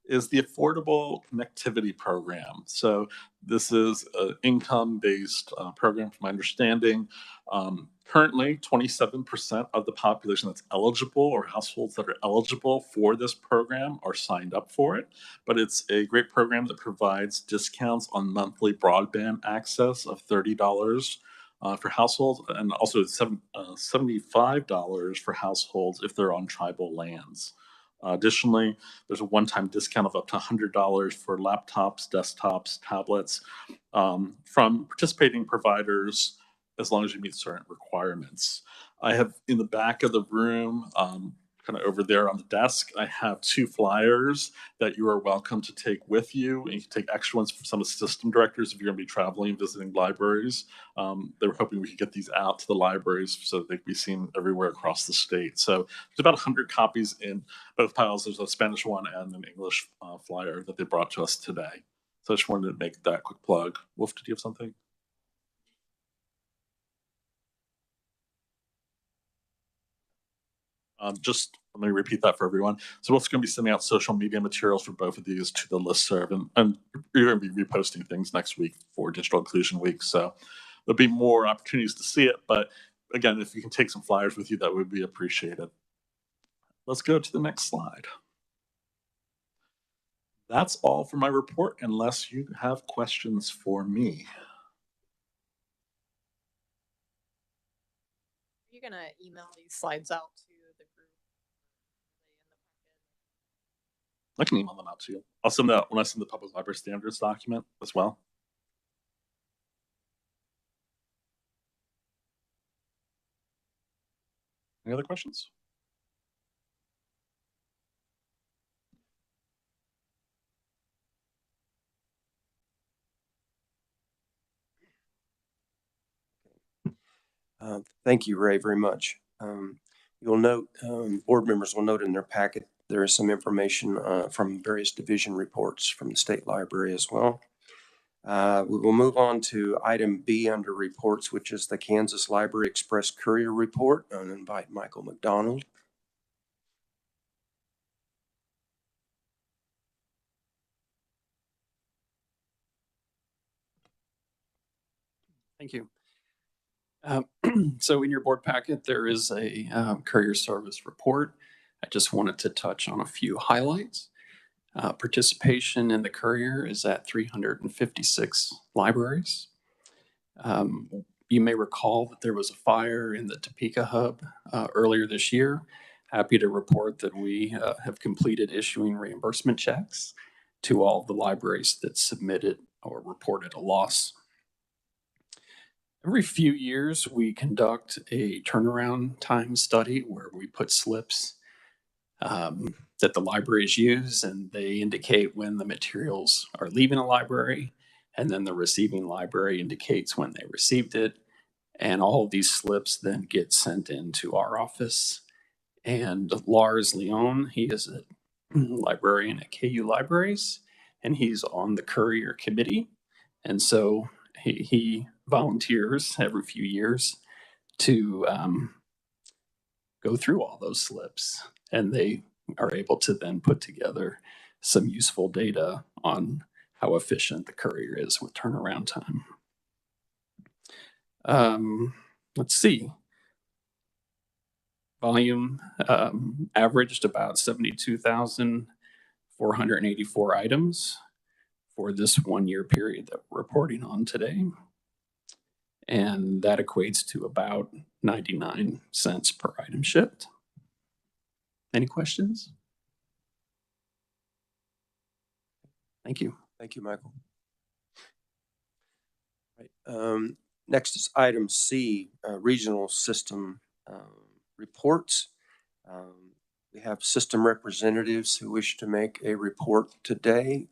is the Affordable Connectivity Program. So this is an income-based program, from my understanding. Currently, 27% of the population that's eligible, or households that are eligible for this program, are signed up for it. But it's a great program that provides discounts on monthly broadband access of $30 for households, and also $75 for households if they're on tribal lands. Additionally, there's a one-time discount of up to $100 for laptops, desktops, tablets from participating providers, as long as you meet certain requirements. I have in the back of the room, kind of over there on the desk, I have two flyers that you are welcome to take with you. And you can take extra ones for some of the system directors if you're going to be traveling and visiting libraries. They were hoping we could get these out to the libraries so that they could be seen everywhere across the state. So there's about 100 copies in both piles. There's a Spanish one and an English flyer that they brought to us today. So I just wanted to make that quick plug. Wolf, did you have something? Just let me repeat that for everyone. So Wolf's going to be sending out social media materials for both of these to the listserv, and you're going to be reposting things next week for Digital Inclusion Week. So there'll be more opportunities to see it. But again, if you can take some flyers with you, that would be appreciated. Let's go to the next slide. That's all for my report, unless you have questions for me. Are you going to email these slides out to the group? I can email them out to you. I'll send that when I send the Public Library Standards document as well. Any other questions? Thank you, Ray, very much. You'll note, board members will note in their packet, there is some information from various division reports from the state library as well. We will move on to item B under reports, which is the Kansas Library Express Courier Report. I'll invite Michael McDonald. Thank you. So in your board packet, there is a courier service report. I just wanted to touch on a few highlights. Participation in the courier is at 356 libraries. You may recall that there was a fire in the Topeka hub earlier this year. Happy to report that we have completed issuing reimbursement checks to all the libraries that submitted or reported a loss. Every few years, we conduct a turnaround time study where we put slips that the libraries use, and they indicate when the materials are leaving a library, and then the receiving library indicates when they received it. And all of these slips then get sent into our office. And Lars Leon, he is a librarian at KU Libraries, and he's on the courier committee. And so he volunteers every few years to go through all those slips, and they are able to then put together some useful data on how efficient the courier is with turnaround time. Let's see. volume averaged about 72,484 items for this 1 year period that we're reporting on today. And that equates to about 99 cents per item shipped. Any questions? Thank you. Thank you, Michael. Right. Next is item C, regional system reports. We have system representatives who wish to make a report today.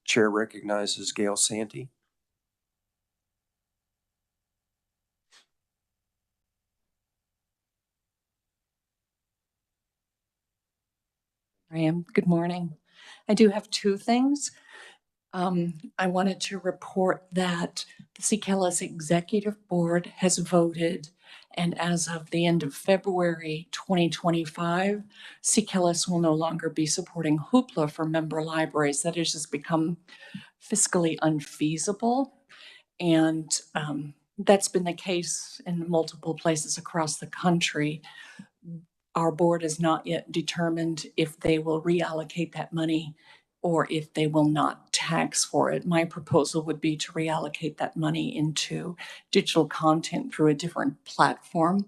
Chair recognizes Gail Santee. I am. Good morning. I do have two things. I wanted to report that the CKLS Executive Board has voted, and as of the end of February 2025, CKLS will no longer be supporting Hoopla for member libraries. That has just become fiscally unfeasible. And that's been the case in multiple places across the country. Our board has not yet determined if they will reallocate that money or if they will not tax for it. My proposal would be to reallocate that money into digital content through a different platform.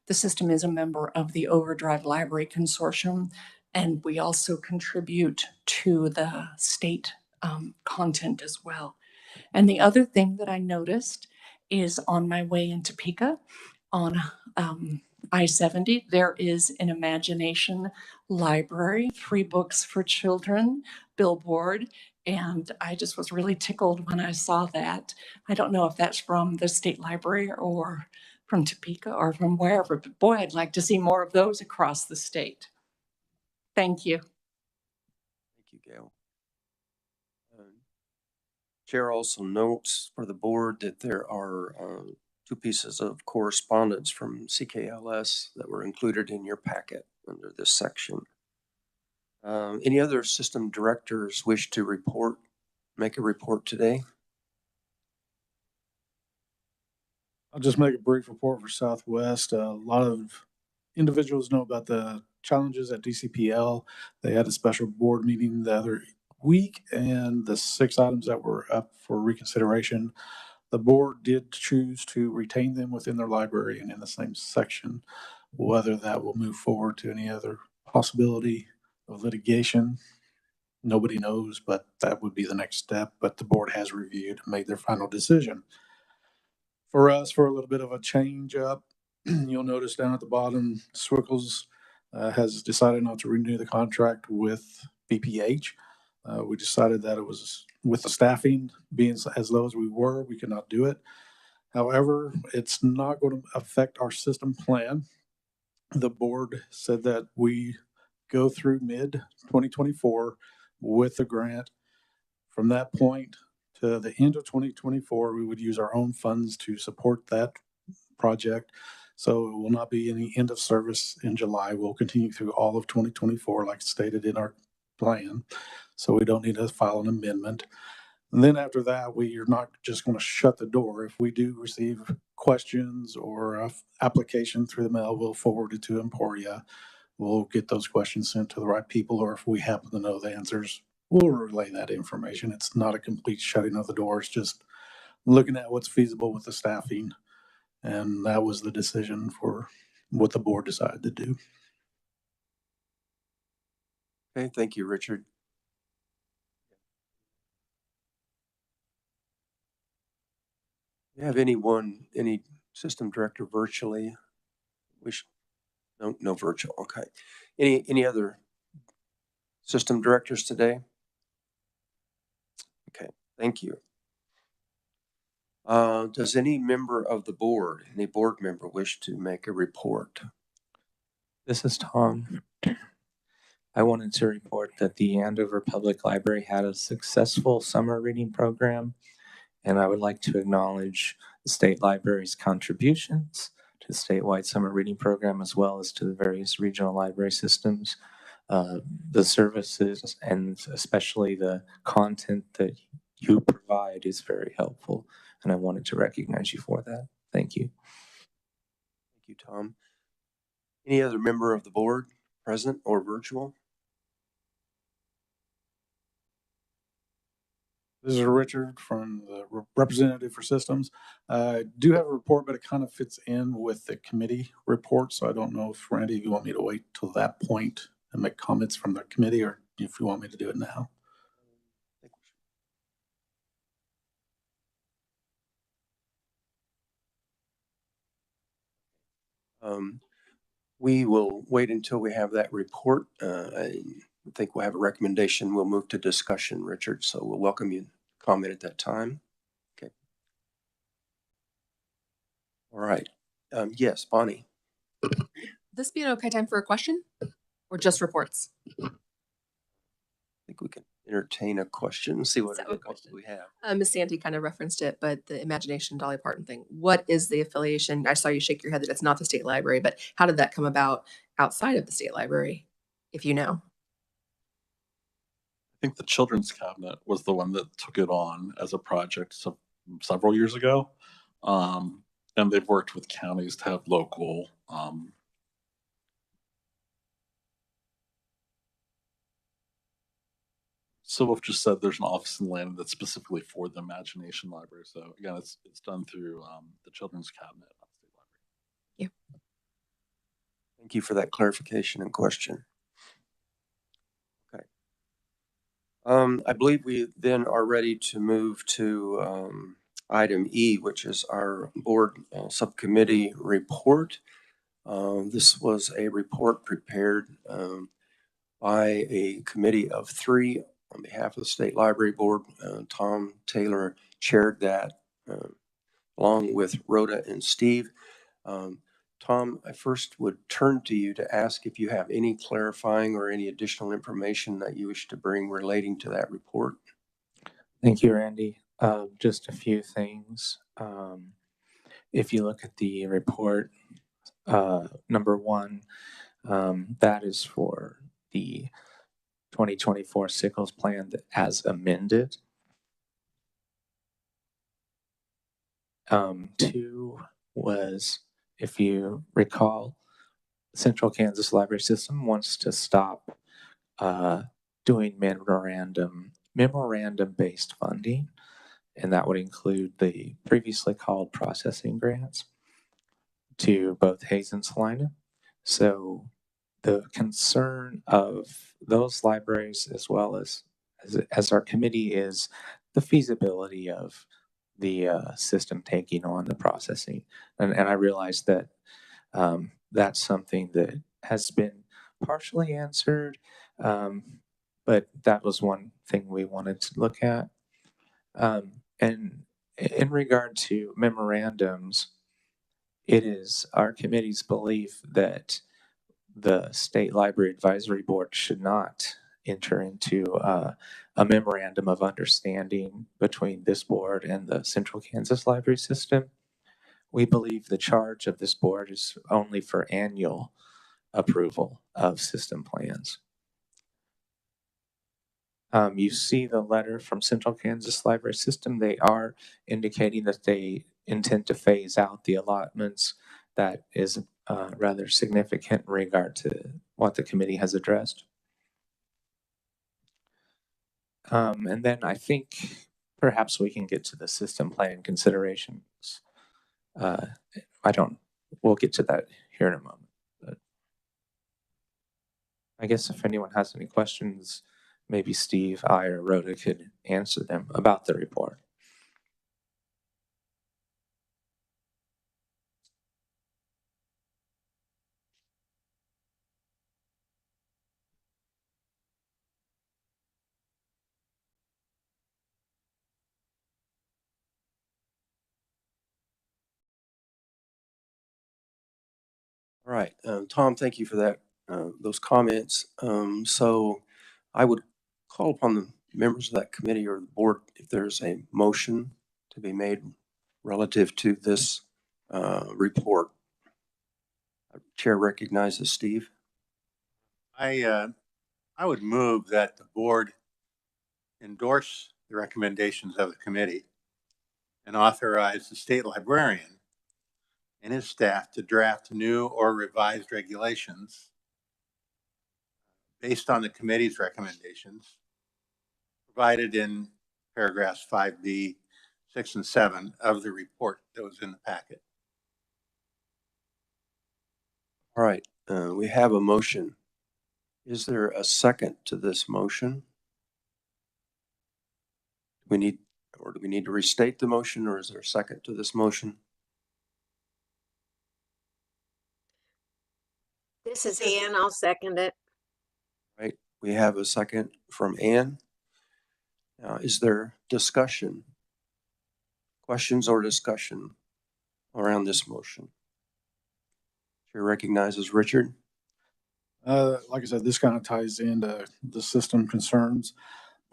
The system is a member of the Overdrive Library Consortium, and we also contribute to the state content as well. And the other thing that I noticed is on my way into Topeka on I-70, there is an Imagination Library, 3 books for children, billboard, and I just was really tickled when I saw that. I don't know if that's from the state library or from Topeka or from wherever, but boy, I'd like to see more of those across the state. Thank you. Thank you, Gail. Chair also notes for the board that there are 2 pieces of correspondence from CKLS that were included in your packet under this section. Any other system directors wish to make a report today? I'll just make a brief report for Southwest. A lot of individuals know about the challenges at DCPL. They had a special board meeting the other week, and the 6 items that were up for reconsideration, the board did choose to retain them within their library and in the same section. Whether that will move forward to any other possibility of litigation, nobody knows, but that would be the next step. But the board has reviewed and made their final decision. For us, for a little bit of a change up, you'll notice down at the bottom, Swickles has decided not to renew the contract with BPH. We decided that it was with the staffing being as low as we were, we could not do it. However, it's not going to affect our system plan. The board said that we go through mid-2024 with the grant. From that point to the end of 2024, we would use our own funds to support that project. So it will not be any end of service in July. We'll continue through all of 2024, like stated in our plan. So we don't need to file an amendment. And then after that, we are not just going to shut the door. If we do receive questions or application through the mail, we'll forward it to Emporia. We'll get those questions sent to the right people, or if we happen to know the answers, we'll relay that information. It's not a complete shutting of the door. It's just looking at what's feasible with the staffing. And that was the decision for what the board decided to do. Okay, thank you, Richard. Do you have any system director virtually? No virtual, okay. Any other system directors today? Okay, thank you. Does any member of the board, any board member wish to make a report? This is Tom. I wanted to report that the Andover Public Library had a successful summer reading program, and I would like to acknowledge the state library's contributions to the statewide summer reading program, as well as to the various regional library systems. The services and especially the content that you provide is very helpful, and I wanted to recognize you for that. Thank you. Thank you, Tom. Any other member of the board present or virtual? This is Richard from the representative for systems. I do have a report, but it kind of fits in with the committee report. So I don't know if Randy, you want me to wait till that point and make comments from the committee, or if you want me to do it now. We will wait until we have that report. I think we'll have a recommendation. We'll move to discussion, Richard. So we'll welcome you to comment at that time. Okay. All right. Yes, Bonnie. This be an okay time for a question or just reports? I think we can entertain a question, see what we have. Miss Sandy kind of referenced it, but the Imagination Dolly Parton thing. What is the affiliation? I saw you shake your head that it's not the state library, but how did that come about outside of the state library, if you know? I think the Children's Cabinet was the one that took it on as a project several years ago. And they've worked with counties to have local so we've just said there's an office in Landon that's specifically for the Imagination Library. So again, it's done through the Children's Cabinet, not the state library. Yeah. Thank you for that clarification and question. Okay. I believe we then are ready to move to item E, which is our board subcommittee report. This was a report prepared by a committee of 3 on behalf of the State Library Board. Tom Taylor chaired that along with Rhoda and Steve. Tom, I first would turn to you to ask if you have any clarifying or any additional information that you wish to bring relating to that report. Thank you, Randy. Just a few things. If you look at the report, number 1, that is for the 2024 Sickles Plan as amended. 2 was, if you recall, Central Kansas Library System wants to stop doing memorandum-based funding, and that would include the previously called processing grants to both Hayes and Salina. So the concern of those libraries, as well as our committee, is the feasibility of the system taking on the processing. And I realize that that's something that has been partially answered, but that was one thing we wanted to look at. And in regard to memorandums, it is our committee's belief that the State Library Advisory Board should not enter into a memorandum of understanding between this board and the Central Kansas Library System. We believe the charge of this board is only for annual approval of system plans. You see the letter from Central Kansas Library System. They are indicating that they intend to phase out the allotments. That is rather significant in regard to what the committee has addressed. And then I think perhaps we can get to the system plan considerations. We'll get to that here in a moment. But I guess if anyone has any questions, maybe Steve, I, or Rhoda could answer them about the report. All right, Tom, thank you for that, those comments. So I would call upon the members of that committee or the board if there's a motion to be made relative to this report. Chair recognizes Steve. I would move that the board endorse the recommendations of the committee and authorize the state librarian and his staff to draft new or revised regulations based on the committee's recommendations provided in paragraphs 5B, 6, and 7 of the report that was in the packet. All right, we have a motion. Is there a second to this motion? Do we need to restate the motion, or is there a second to this motion? This is Ann. I'll second it. Right, we have a second from Ann. Now, is there discussion? Questions or discussion around this motion? Chair recognizes Richard. Like I said, this kind of ties into the system concerns.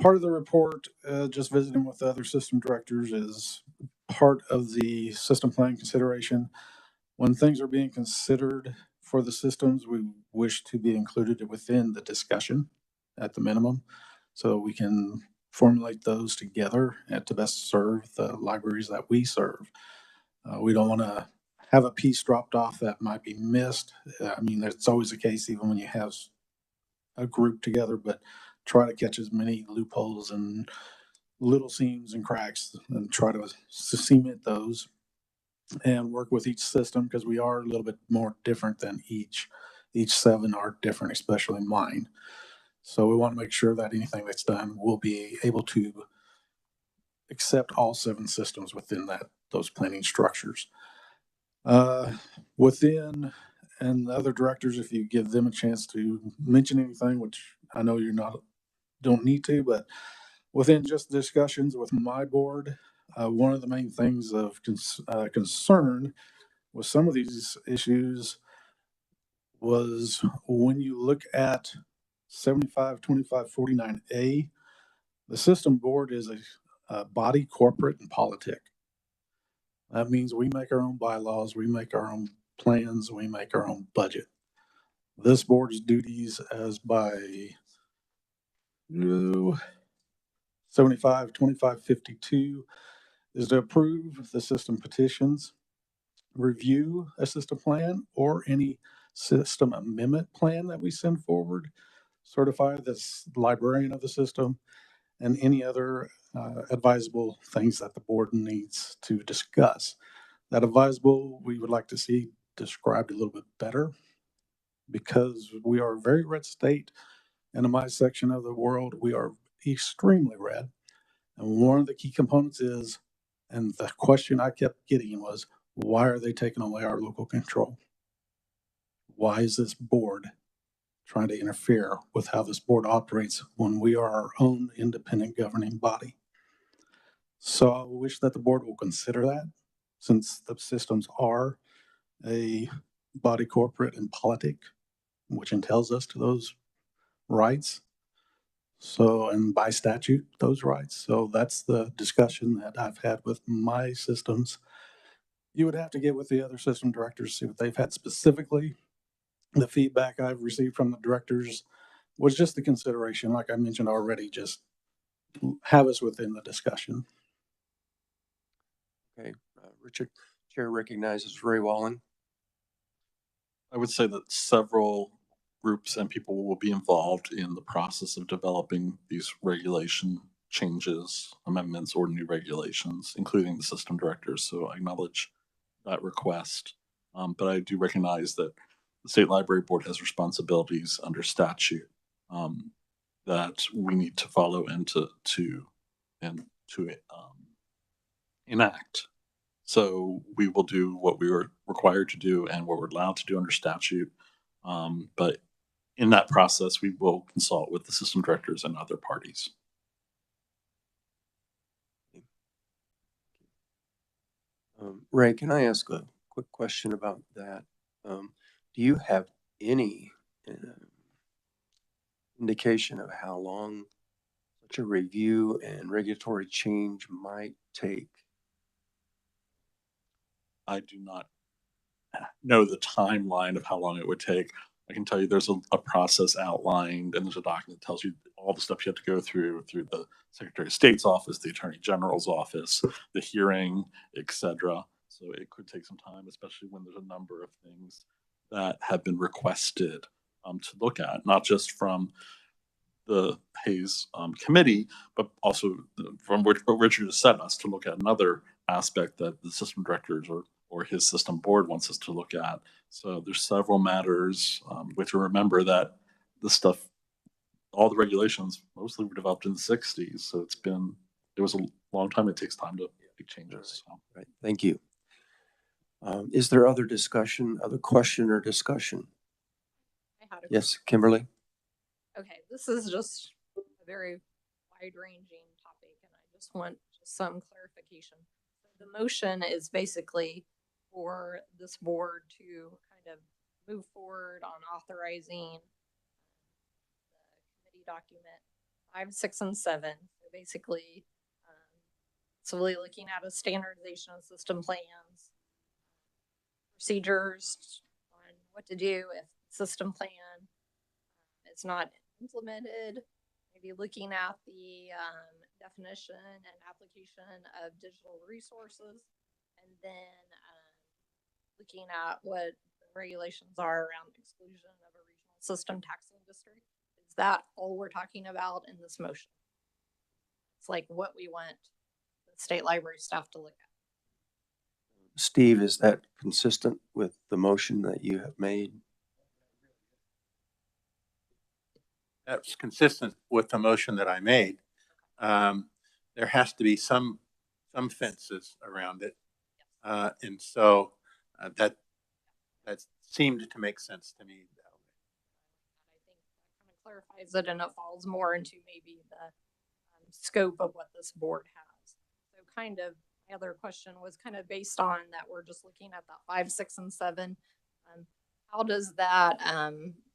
Part of the report, just visiting with the other system directors, is part of the system plan consideration. When things are being considered for the systems, we wish to be included within the discussion at the minimum, so we can formulate those together and to best serve the libraries that we serve. We don't want to have a piece dropped off that might be missed. I mean, that's always the case, even when you have a group together, but try to catch as many loopholes and little seams and cracks and try to cement those and work with each system, because we are a little bit more different than each 7 are different, especially mine. So we want to make sure that anything that's done will be able to accept all 7 systems within those planning structures. Within, and the other directors, if you give them a chance to mention anything, which I know don't need to, but within just discussions with my board, one of the main things of concern with some of these issues was when you look at 752549A, the system board is a body, corporate, and politic. That means we make our own bylaws, we make our own plans, we make our own budget. This board's duties, as by 752552, is to approve the system petitions, review a system plan or any system amendment plan that we send forward, certify the librarian of the system, and any other advisable things that the board needs to discuss. That advisable we would like to see described a little bit better, because we are a very red state, and in my section of the world, we are extremely red. And one of the key components is, and the question I kept getting was, why are they taking away our local control? Why is this board trying to interfere with how this board operates when we are our own independent governing body? So I wish that the board will consider that, since the systems are a body, corporate, and politic, which entails us to those rights. So, and by statute, those rights. So that's the discussion that I've had with my systems. You would have to get with the other system directors, see what they've had specifically. The feedback I've received from the directors was just the consideration, like I mentioned already, just have us within the discussion. Okay, Richard, Chair recognizes Ray Wallen. I would say that several groups and people will be involved in the process of developing these regulation changes, amendments, or new regulations, including the system directors. So I acknowledge that request. But I do recognize that the State Library Board has responsibilities under statute that we need to follow and to enact. So we will do what we were required to do and what we're allowed to do under statute. But in that process, we will consult with the system directors and other parties. Ray, can I ask a quick question about that? Do you have any indication of how long such a review and regulatory change might take? I do not know the timeline of how long it would take. I can tell you there's a process outlined, and there's a document that tells you all the steps you have to go through the Secretary of State's office, the Attorney General's office, the hearing, etc. So it could take some time, especially when there's a number of things that have been requested to look at, not just from the Hayes committee, but also from what Richard has said us to look at another aspect that the system directors or his system board wants us to look at. So there's several matters. We have to remember that this stuff, all the regulations mostly were developed in the 60s. So it was a long time. It takes time to make changes. So. Right. Thank you. Is there other question or discussion? I had a Yes, Kimberly? Okay, this is just a very wide-ranging topic, and I just want some clarification. The motion is basically for this board to kind of move forward on authorizing the committee document 5, 6, and 7. So basically, solely looking at a standardization of system plans, procedures on what to do if the system plan is not implemented, maybe looking at the definition and application of digital resources, and then looking at what the regulations are around exclusion of a regional system taxing district. Is that all we're talking about in this motion? It's like what we want the state library staff to look at. Steve, is that consistent with the motion that you have made? That's consistent with the motion that I made. There has to be some fences around it. And so that seemed to make sense to me that way. I think that kind of clarifies it, and it falls more into maybe the scope of what this board has. So kind of my other question was kind of based on that we're just looking at that 5, 6, and 7. How does that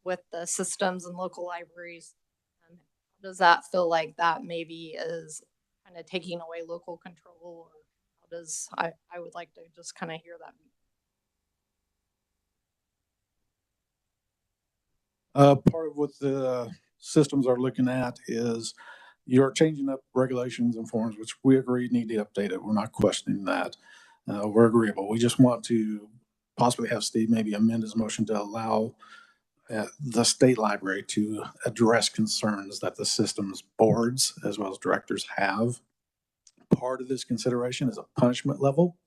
with the systems and local libraries, how does that feel like that maybe is kind of taking away local control, or how does I would like to just kind of hear that. Part of what the systems are looking at is you're changing up regulations and forms, which we agree need to update it. We're not questioning that. We're agreeable. We just want to possibly have Steve maybe amend his motion to allow the state library to address concerns that the systems boards as well as directors have. Part of this consideration is a punishment level,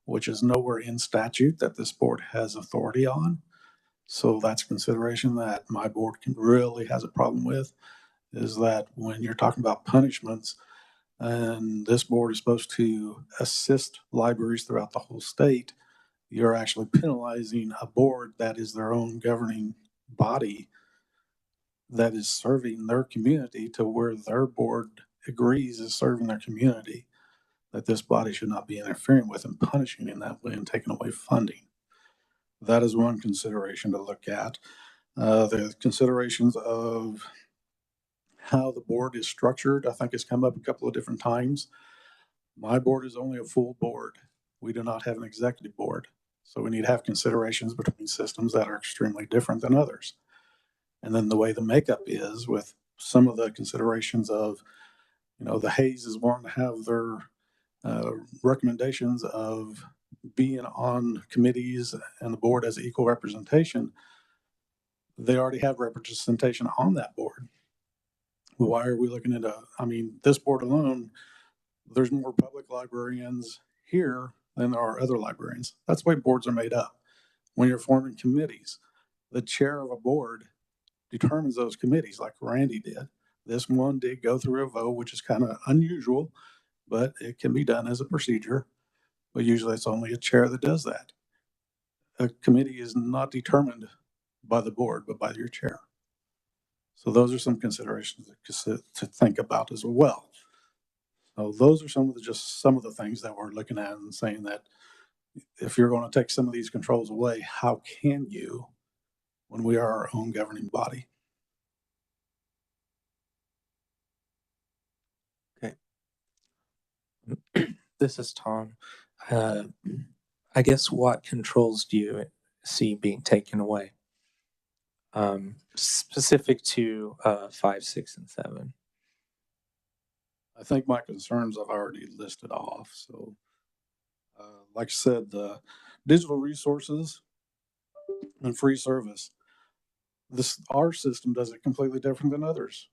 which is nowhere in statute that this board has authority on. So that's a consideration that my board really has a problem with, is that when you're talking about punishments, and this board is supposed to assist libraries throughout the whole state, you're actually penalizing a board that is their own governing body that is serving their community to where their board agrees is serving their community, that this body should not be interfering with and punishing in that way and taking away funding. That is one consideration to look at. The considerations of how the board is structured, I think has come up a couple of different times. My board is only a full board. We do not have an executive board. So we need to have considerations between systems that are extremely different than others. And then the way the makeup is with some of the considerations of, the Hayes is wanting to have their recommendations of being on committees and the board as equal representation. They already have representation on that board. Why are we looking at this board alone, there's more public librarians here than there are other librarians. That's the way boards are made up. When you're forming committees, the chair of a board determines those committees like Randy did. This one did go through a vote, which is kind of unusual, but it can be done as a procedure. But usually it's only a chair that does that. A committee is not determined by the board, but by your chair. So those are some considerations to think about as well. So those are some of the things that we're looking at and saying that if you're going to take some of these controls away, how can you when we are our own governing body? Okay. This is Tom. I guess what controls do you see being taken away? Specific to 5, 6, and 7. I think my concerns I've already listed off. So Like I said, the digital resources and free service. Our system does it completely different than others.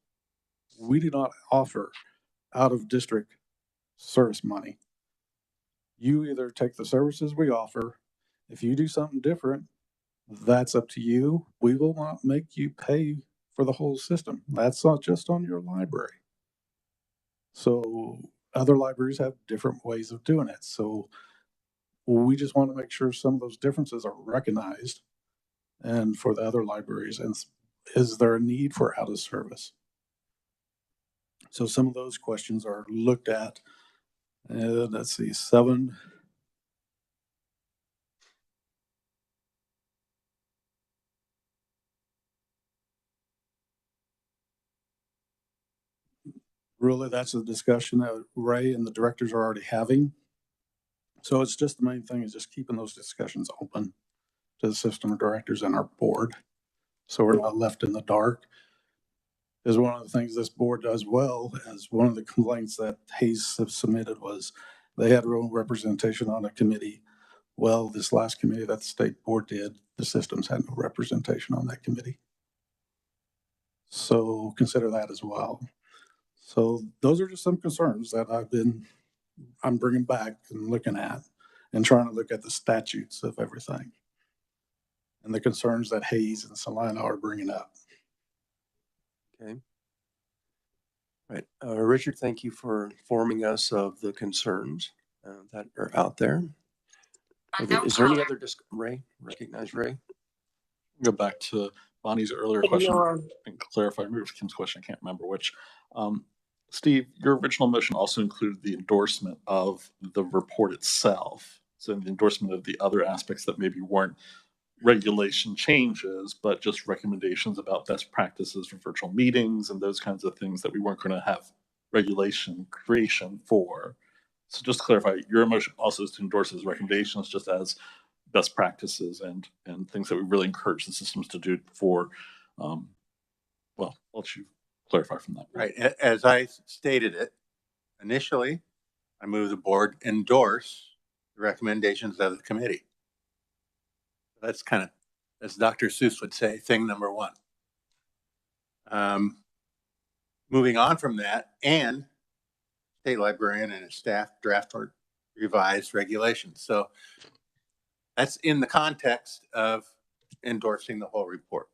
We do not offer out of district service money. You either take the services we offer. If you do something different, that's up to you. We will not make you pay for the whole system. That's not just on your library. So other libraries have different ways of doing it. So we just want to make sure some of those differences are recognized. And for the other libraries, and is there a need for out of service? So some of those questions are looked at. Let's see, 7. Really, that's a discussion that Ray and the directors are already having. So it's just the main thing is just keeping those discussions open to the system directors and our board, so we're not left in the dark. Is one of the things this board does well, as one of the complaints that Hayes have submitted was they had their own representation on a committee. Well, this last committee that the state board did, the systems had no representation on that committee. So consider that as well. So those are just some concerns that I'm bringing back and looking at and trying to look at the statutes of everything and the concerns that Hayes and Salina are bringing up. Okay. Right. Richard, thank you for informing us of the concerns that are out there. Is there any other Ray? Recognize Ray? Go back to Bonnie's earlier question and clarify maybe it was Kim's question. I can't remember which. Steve, your original motion also included the endorsement of the report itself. So the endorsement of the other aspects that maybe weren't regulation changes, but just recommendations about best practices for virtual meetings and those kinds of things that we weren't going to have regulation creation for. So just to clarify, your motion also is to endorse those recommendations just as best practices and things that we really encourage the systems to do for, well, I'll let you clarify from that. Right. As I stated it initially, I move the board endorse the recommendations of the committee. That's kind of, as Dr. Seuss would say, thing number one. Moving on from that, and state librarian and his staff draft or revised regulations. So that's in the context of endorsing the whole report.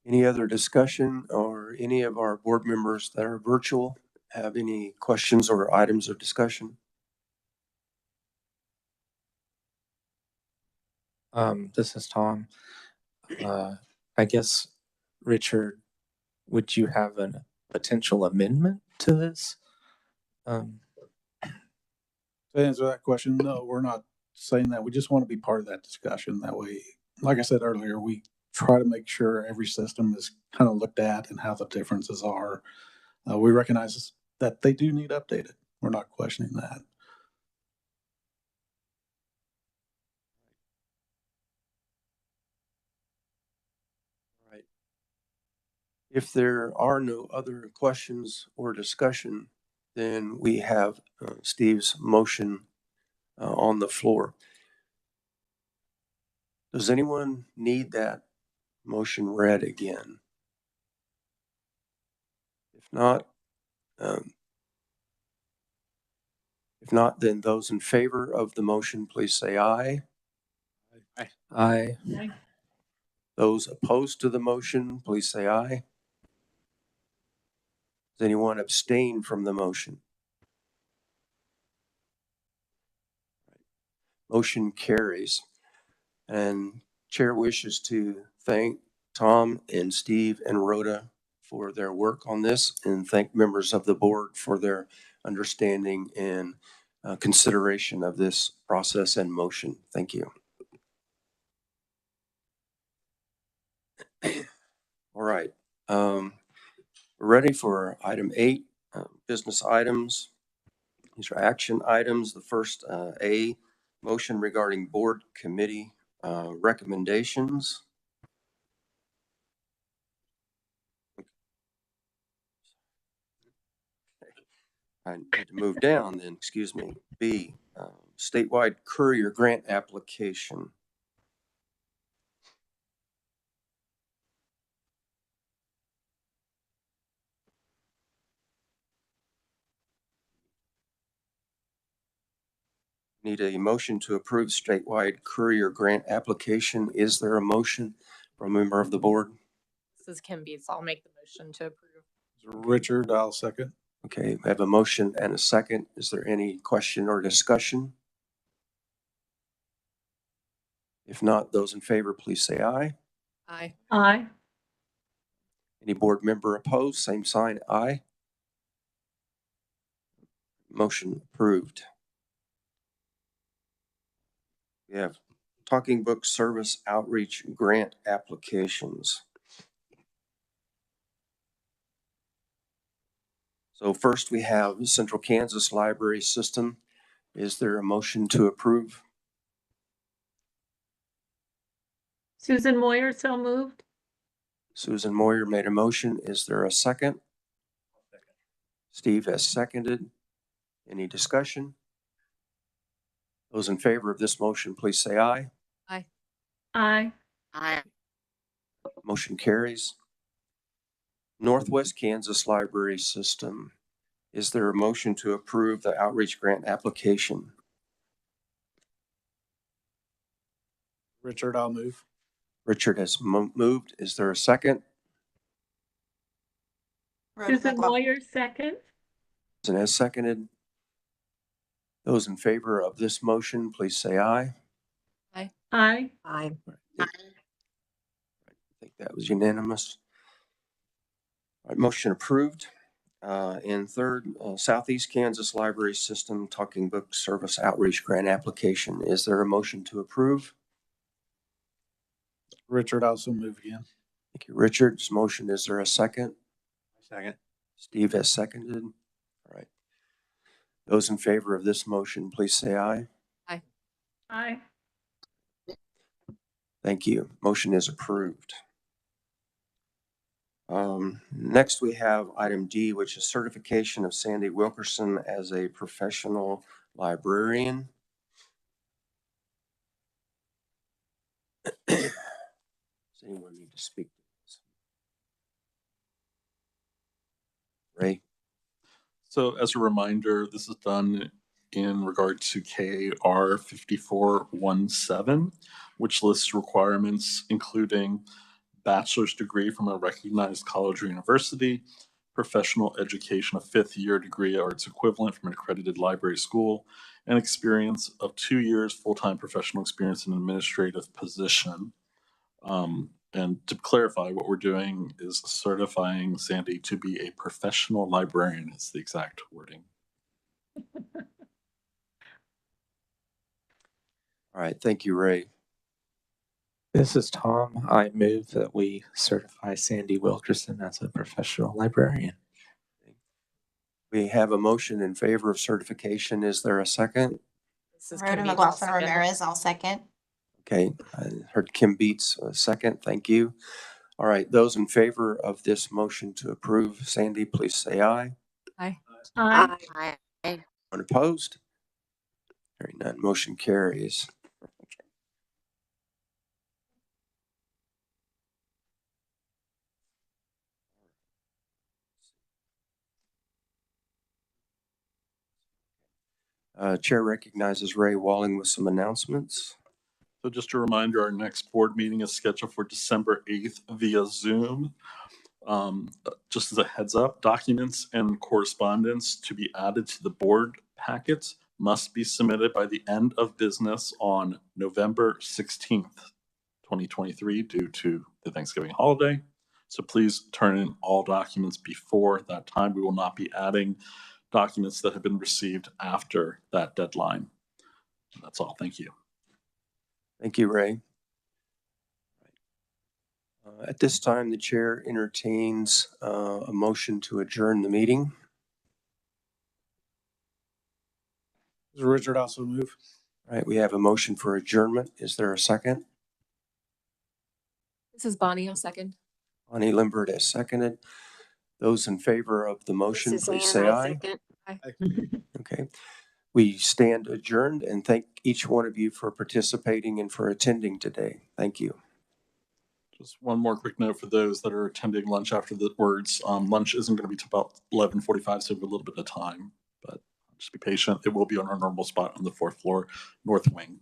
Any other discussion, or any of our board members that are virtual have any questions or items of discussion? This is Tom. I guess, Richard, would you have a potential amendment to this? To answer that question, no, we're not saying that. We just want to be part of that discussion. That way, like I said earlier, we try to make sure every system is kind of looked at and how the differences are. We recognize that they do need updated. We're not questioning that. Right. If there are no other questions or discussion, then we have Steve's motion on the floor. Does anyone need that motion read again? If not, then those in favor of the motion, please say aye. Aye. Aye. Those opposed to the motion, please say aye. Does anyone abstain from the motion? Motion carries. And Chair wishes to thank Tom and Steve and Rhoda for their work on this, and thank members of the board for their understanding and consideration of this process and motion. Thank you. All right. We're ready for item 8, business items. These are action items. The first A, motion regarding board committee recommendations. I need to move down then, excuse me. B, statewide courier grant application. Need a motion to approve statewide courier grant application. Is there a motion from a member of the board? This is Kim Beats. I'll make the motion to approve. Richard, I'll second. Okay, we have a motion and a second. Is there any question or discussion? If not, those in favor, please say aye. Aye. Aye. Any board member opposed, same sign, aye. Motion approved. We have Talking Book Service Outreach Grant applications. So first we have Central Kansas Library System. Is there a motion to approve? Susan Moyer, so moved. Susan Moyer made a motion. Is there a second? Steve has seconded. Any discussion? Those in favor of this motion, please say aye. Aye. Aye. Aye. Motion carries. Northwest Kansas Library System. Is there a motion to approve the outreach grant application? Richard, I'll move. Richard has moved. Is there a second? Susan Moyer, second. Susan has seconded. Those in favor of this motion, please say aye. Aye. Aye. Aye. I think that was unanimous. All right, motion approved. And third, Southeast Kansas Library System Talking Book Service Outreach Grant application. Is there a motion to approve? Richard, also move again. Thank you, Richard's motion. Is there a second? Second. Steve has seconded. All right. Those in favor of this motion, please say aye. Aye. Aye. Thank you. Motion is approved. Next we have item D, which is certification of Sandy Wilkerson as a professional librarian. Does anyone need to speak to this? Ray? So as a reminder, this is done in regard to KR 5417, which lists requirements including bachelor's degree from a recognized college or university, professional education, a 5th year degree or its equivalent from an accredited library school, and experience of 2 years full-time professional experience in an administrative position. And to clarify, what we're doing is certifying Sandy to be a professional librarian. It's the exact wording. All right, thank you, Ray. This is Tom. I move that we certify Sandy Wilkerson as a professional librarian. We have a motion in favor of certification. Is there a second? This is Rhoda McLaughlin Ramirez. I'll second. Okay, I heard Kim Beats a second. Thank you. All right, those in favor of this motion to approve Sandy, please say aye. Aye. Aye. Aye. Anyone opposed? Hearing none, motion carries. Chair recognizes Ray Walling with some announcements. So just a reminder, our next board meeting is scheduled for December 8th via Zoom. Just as a heads up, documents and correspondence to be added to the board packets must be submitted by the end of business on November 16th, 2023, due to the Thanksgiving holiday. So please turn in all documents before that time. We will not be adding documents that have been received after that deadline. That's all. Thank you. Thank you, Ray. At this time, the chair entertains a motion to adjourn the meeting. Does Richard also move? All right, we have a motion for adjournment. Is there a second? This is Bonnie. I'll second. Bonnie Limbert has seconded. Those in favor of the motion, This is please Ann, say I aye. second. Okay. We stand adjourned and thank each one of you for participating and for attending today. Thank you. Just one more quick note for those that are attending lunch after the words. Lunch isn't going to be till about 11:45, so we have a little bit of time, but just be patient. It will be on our normal spot on the fourth floor, north wing.